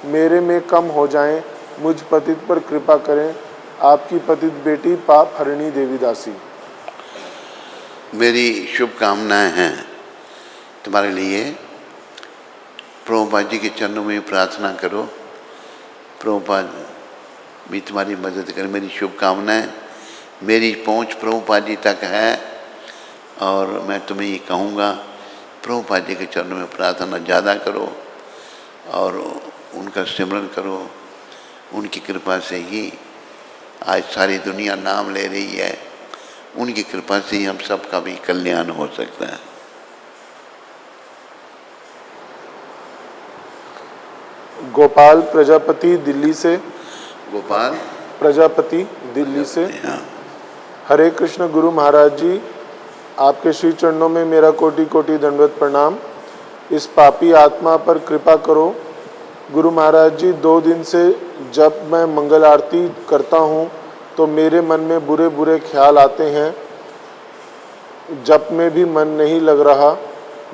मेरे में कम हो जाएं। मुझ पतित पर कृपा करें। आपकी पतित बेटी पाप हरिणी देवी दासी। मेरी शुभकामनाएं हैं तुम्हारे लिए। प्रभुपाद जी के चरणों में प्रार्थना करो, प्रभुपाद भी तुम्हारी मदद करें। मेरी शुभकामनाएं, मेरी पहुंच प्रभुपाद जी तक है और मैं तुम्हें ये कहूँगा, प्रभुपाद जी के चरणों में प्रार्थना ज़्यादा करो और उनका सिमरन करो। उनकी कृपा से ही आज सारी दुनिया नाम ले रही है। उनकी कृपा से ही हम सबका भी कल्याण हो सकता है। गोपाल प्रजापति दिल्ली से। गोपाल प्रजापति दिल्ली से। हरे कृष्ण गुरु महाराज जी, आपके श्री चरणों में मेरा कोटि कोटि दंडवत प्रणाम। इस पापी आत्मा पर कृपा करो। गुरु महाराज जी, 2 दिन से जब मैं मंगल आरती करता हूँ तो मेरे मन में बुरे बुरे ख्याल आते हैं। जप में भी मन नहीं लग रहा।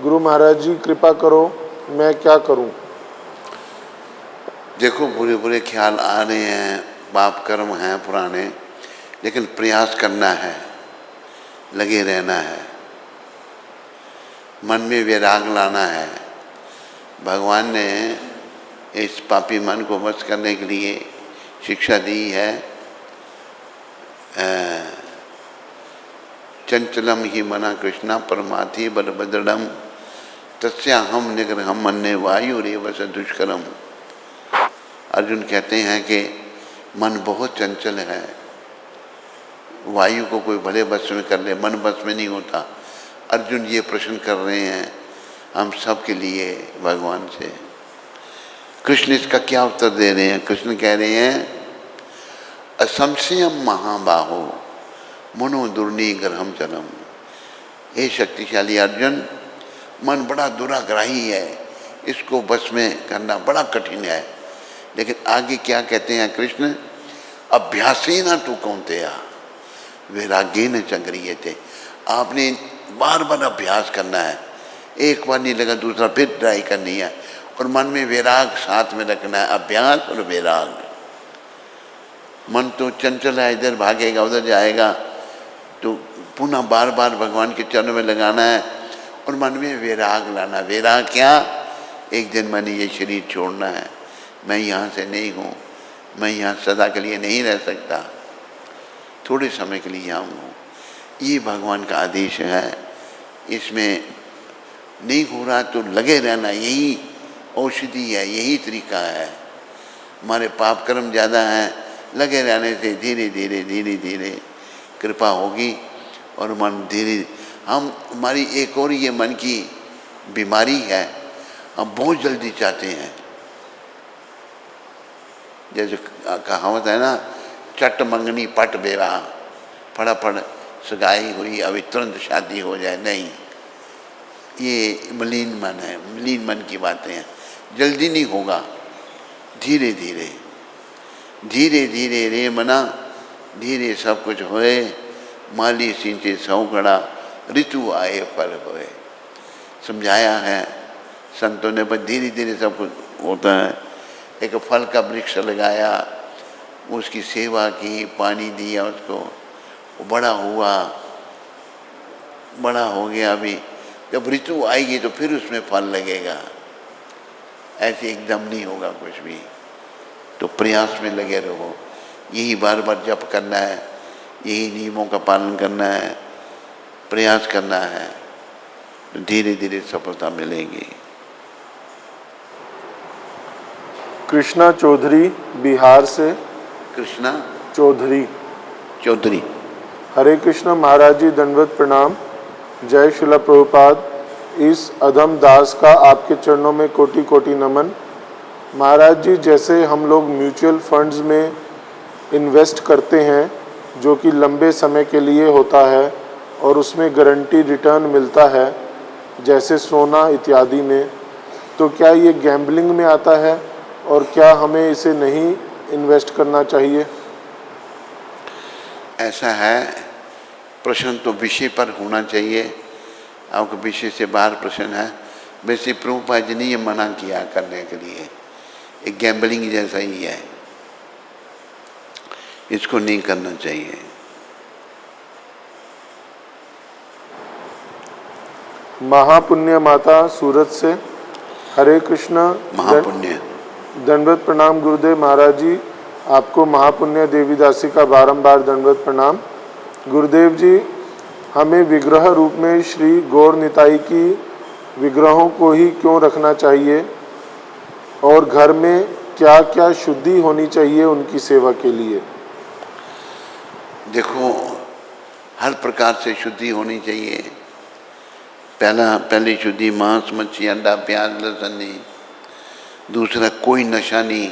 गुरु महाराज जी कृपा करो, मैं क्या करूँ? देखो, बुरे बुरे ख्याल आ रहे हैं, पाप कर्म हैं पुराने, लेकिन प्रयास करना है, लगे रहना है, मन में वैराग लाना है। भगवान ने इस पापी मन को वश करने के लिए शिक्षा दी है। चंचलम ही मना कृष्णा परमाथि बलभद्रम तस्या हम निग्रहम मन्ने वायु रेव स दुष्करम। अर्जुन कहते हैं कि मन बहुत चंचल है, वायु को कोई भले बस में कर ले, मन बस में नहीं होता। अर्जुन ये प्रश्न कर रहे हैं हम सब के लिए भगवान से। कृष्ण इसका क्या उत्तर दे रहे हैं? कृष्ण कह रहे हैं असंशयम महाबाहो मनो दुर्निग्रहम चलम। हे शक्तिशाली अर्जुन, मन बड़ा दुराग्राही है, इसको बस में करना बड़ा कठिन है। लेकिन आगे क्या कहते हैं कृष्ण? अभ्यासेन तु कौन्तेय वैराग्येन च गृह्यते। आपने बार बार अभ्यास करना है, एक बार नहीं लगा दूसरा फिर ट्राई करनी है, और मन में वैराग साथ में रखना है, अभ्यास और वैराग। मन तो चंचल है, इधर भागेगा उधर जाएगा, तो पुनः बार बार भगवान के चरणों में लगाना है और मन में वैराग लाना। वैराग क्या? एक दिन मैंने ये शरीर छोड़ना है, मैं यहाँ से नहीं हूँ, मैं यहाँ सदा के लिए नहीं रह सकता, थोड़े समय के लिए आऊँगा। ये भगवान का आदेश है। इसमें नहीं हो रहा तो लगे रहना, यही औषधि है, यही तरीका है। हमारे पाप कर्म ज़्यादा हैं, लगे रहने से धीरे धीरे कृपा होगी और मन धीरे, हमारी एक और ये मन की बीमारी है, हम बहुत जल्दी चाहते हैं। जैसे कहावत है ना, चट मंगनी पट बेवा, फटाफट सगाई हुई अभी तुरंत शादी हो जाए, नहीं, ये मलिन मन है, मलिन मन की बातें हैं। जल्दी नहीं होगा, धीरे धीरे रे मना, धीरे सब कुछ होए, माली सिंचे सौ घड़ा, ऋतु आए फल होए। समझाया है संतों ने, पर धीरे धीरे सब कुछ होता है। एक फल का वृक्ष लगाया, उसकी सेवा की, पानी दिया उसको, वो बड़ा हुआ, बड़ा हो गया। अभी जब ऋतु आएगी तो फिर उसमें फल लगेगा, ऐसे एकदम नहीं होगा कुछ भी। तो प्रयास में लगे रहो, यही बार बार जप करना है, यही नियमों का पालन करना है, प्रयास करना है, तो धीरे धीरे सफलता मिलेगी। कृष्णा चौधरी बिहार से। कृष्णा चौधरी। हरे कृष्ण महाराज जी, दंडवत प्रणाम। जय शिला प्रभुपाद। इस अधम दास का आपके चरणों में कोटि कोटि नमन। महाराज जी, जैसे हम लोग म्यूचुअल फंड्स में इन्वेस्ट करते हैं, जो कि लंबे समय के लिए होता है और उसमें गारंटी रिटर्न मिलता है, जैसे सोना इत्यादि में, तो क्या ये गैम्बलिंग में आता है और क्या हमें इसे नहीं इन्वेस्ट करना चाहिए? ऐसा है, प्रश्न तो विषय पर होना चाहिए, आपको विषय से बाहर प्रश्न है। वैसे प्रभुपाद जी ने ये मना किया करने के लिए, एक गैम्बलिंग जैसा ही है, इसको नहीं करना चाहिए। महापुण्य माता सूरत से। हरे कृष्णा। महापुण्य। दंडवत प्रणाम गुरुदेव महाराज जी, आपको महापुण्य देवीदासी का बारंबार दंडवत प्रणाम। गुरुदेव जी, हमें विग्रह रूप में श्री गौर निताई की विग्रहों को ही क्यों रखना चाहिए और घर में क्या क्या शुद्धि होनी चाहिए उनकी सेवा के लिए? देखो, हर प्रकार से शुद्धि होनी चाहिए। पहली शुद्धि मांस, मच्छी, अंडा, प्याज, लहसुन नहीं। दूसरा, कोई नशा नहीं,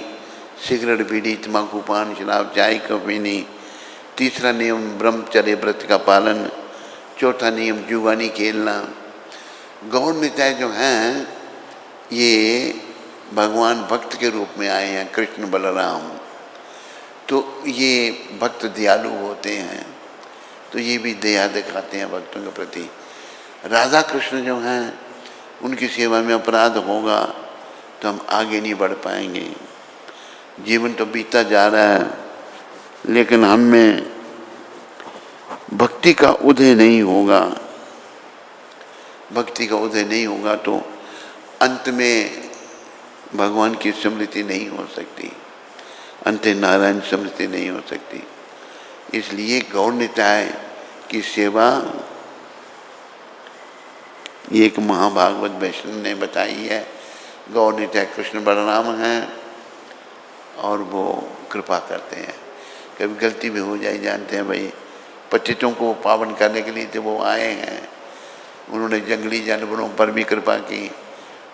सिगरेट, बीड़ी, तम्बाकू, पान, शराब, चाय, कॉफी नहीं। तीसरा नियम ब्रह्मचर्य व्रत का पालन। चौथा नियम जुगानी खेलना। गौर निताय जो हैं, ये भगवान भक्त के रूप में आए हैं, कृष्ण बलराम। तो ये भक्त दयालु होते हैं, तो ये भी दया दिखाते हैं भक्तों के प्रति। राधा कृष्ण जो हैं, उनकी सेवा में अपराध होगा तो हम आगे नहीं बढ़ पाएंगे। जीवन तो बीतता जा रहा है, लेकिन हम में भक्ति का उदय नहीं होगा। भक्ति का उदय नहीं होगा तो अंत में भगवान की स्मृति नहीं हो सकती, अंत नारायण स्मृति नहीं हो सकती। इसलिए गौर निताय की सेवा ये एक महाभागवत वैष्णव ने बताई है। गौर निताय कृष्ण बलराम हैं, और वो कृपा करते हैं। कभी गलती भी हो जाए, जानते हैं भाई पतितों को पावन करने के लिए तो वो आए हैं, उन्होंने जंगली जानवरों पर भी कृपा की,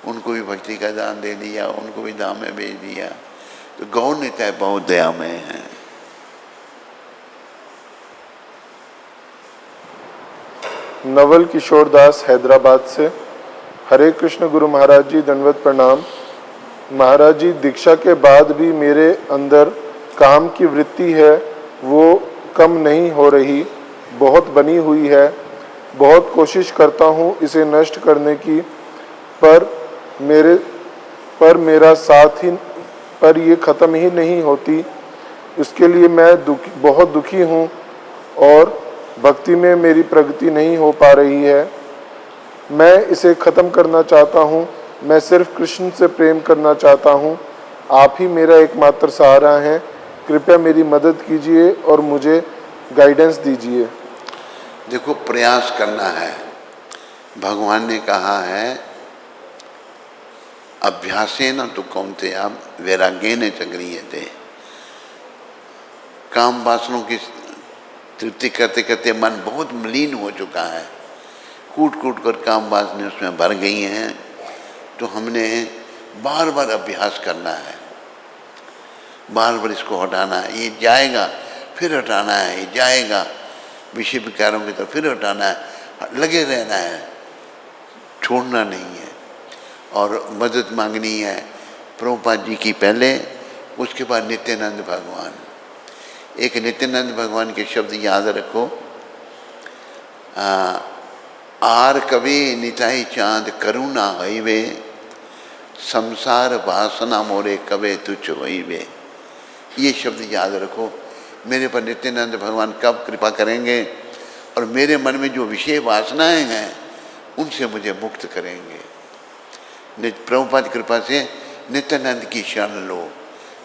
उनको भी भक्ति का दान दे दिया, उनको भी धाम में भेज दिया। तो गौर निताय बहुत दयामय हैं। नवल किशोर दास हैदराबाद से। हरे कृष्ण गुरु महाराज जी, दंडवत प्रणाम। महाराज जी, दीक्षा के बाद भी मेरे अंदर काम की वृत्ति है वो कम नहीं हो रही, बहुत बनी हुई है। बहुत कोशिश करता हूँ इसे नष्ट करने की, पर मेरा साथ ही पर ये ख़त्म ही नहीं होती। इसके लिए मैं बहुत दुखी हूँ और भक्ति में मेरी प्रगति नहीं हो पा रही है। मैं इसे ख़त्म करना चाहता हूँ। मैं सिर्फ कृष्ण से प्रेम करना चाहता हूँ। आप ही मेरा एकमात्र सहारा हैं। कृपया मेरी मदद कीजिए और मुझे गाइडेंस दीजिए। देखो, प्रयास करना है। भगवान ने कहा है अभ्यासेन तु कौन्तेय वैराग्येन च गृह्यते। काम वासनों की तृप्ति करते करते मन बहुत मलिन हो चुका है, कूट कूट कर काम वासने उसमें भर गई हैं। तो हमने बार बार अभ्यास करना है, बार बार इसको हटाना है। ये जाएगा फिर हटाना है, ये जाएगा विषय विकारों की तरफ फिर हटाना है, लगे रहना है, छोड़ना नहीं है। और मदद मांगनी है प्रभुपाद जी की पहले, उसके बाद नित्यानंद भगवान। एक नित्यानंद भगवान के शब्द याद रखो, आर कवि निताई चांद करुणा हईवे, संसार वासना मोरे कवे तुच्छ होइबे। ये शब्द याद रखो। मेरे पर नित्यानंद भगवान कब कृपा करेंगे और मेरे मन में जो विषय वासनाएं हैं उनसे मुझे मुक्त करेंगे। प्रभुपाद कृपा से नित्यानंद की शरण लो,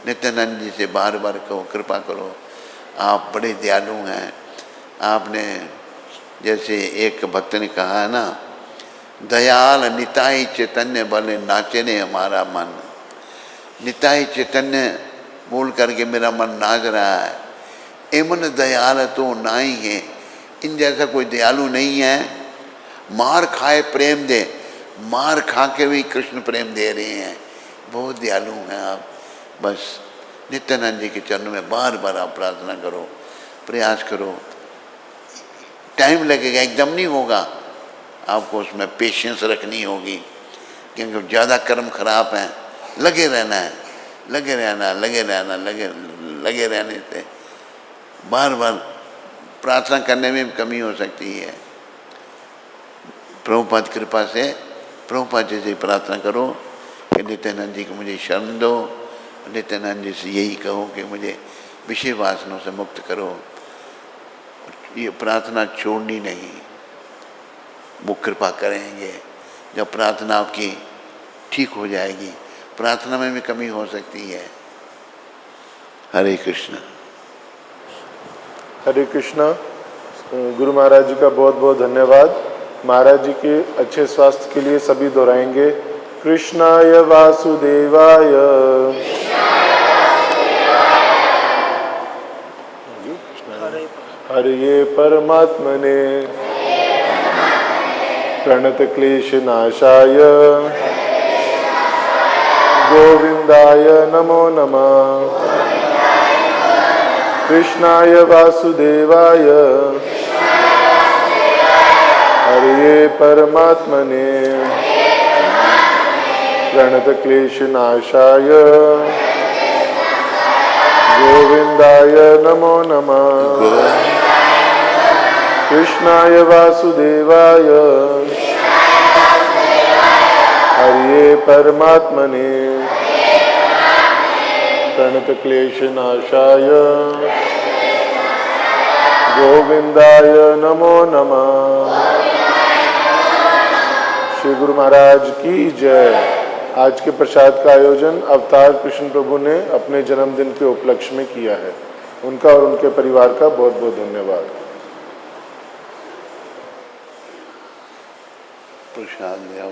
नित्यानंद जी से बार बार कहो कृपा करो, आप बड़े दयालु हैं। आपने जैसे एक भक्त ने कहा है ना, दयाल निताई चैतन्य बले नाचे ने हमारा मन। निताई चैतन्य बोल करके मेरा मन नाच रहा है। एमन दयाल तो नाई है, इन जैसा कोई दयालु नहीं है। मार खाए प्रेम दे, मार खा के भी कृष्ण प्रेम दे रहे हैं। बहुत दयालु हैं आप। बस नित्यानंद जी के चरणों में बार बार आप प्रार्थना करो, प्रयास करो। टाइम लगेगा, एकदम नहीं होगा। आपको उसमें पेशेंस रखनी होगी, क्योंकि ज़्यादा कर्म खराब हैं। लगे रहना है, लगे रहना, लगे रहना, लगे रहने से बार बार प्रार्थना करने में कमी हो सकती है। प्रभुपाद कृपा से प्रभुपाद जी से प्रार्थना करो कि नित्यानंद जी को मुझे शरण दो। नित्यानंद जी से यही कहो कि मुझे विषय वासनों से मुक्त करो। ये प्रार्थना छोड़नी नहीं, वो कृपा करेंगे। जब प्रार्थना आपकी ठीक हो जाएगी, प्रार्थना में भी कमी हो सकती है। हरे कृष्ण। हरे कृष्णा। गुरु महाराज जी का बहुत बहुत धन्यवाद। महाराज जी के अच्छे स्वास्थ्य के लिए सभी दोहराएंगे, कृष्णाय वासुदेवाय हरे परमात्मने प्रणत क्लेश नाशाय गोविंदाय नमो नमः। कृष्णाय वासुदेवाय हरे परमात्मने प्रणत क्लेश नाशाय गोविंदाय नमो नमः। कृष्णाय वासुदेवाय हरे परमात्मने प्रणत क्लेश नाशाय गोविंदाय नमो नमः। श्री गुरु महाराज की जय। आज के प्रसाद का आयोजन अवतार कृष्ण प्रभु ने अपने जन्मदिन के उपलक्ष्य में किया है। उनका और उनके परिवार का बहुत बहुत धन्यवाद। प्रसाद ले आओ।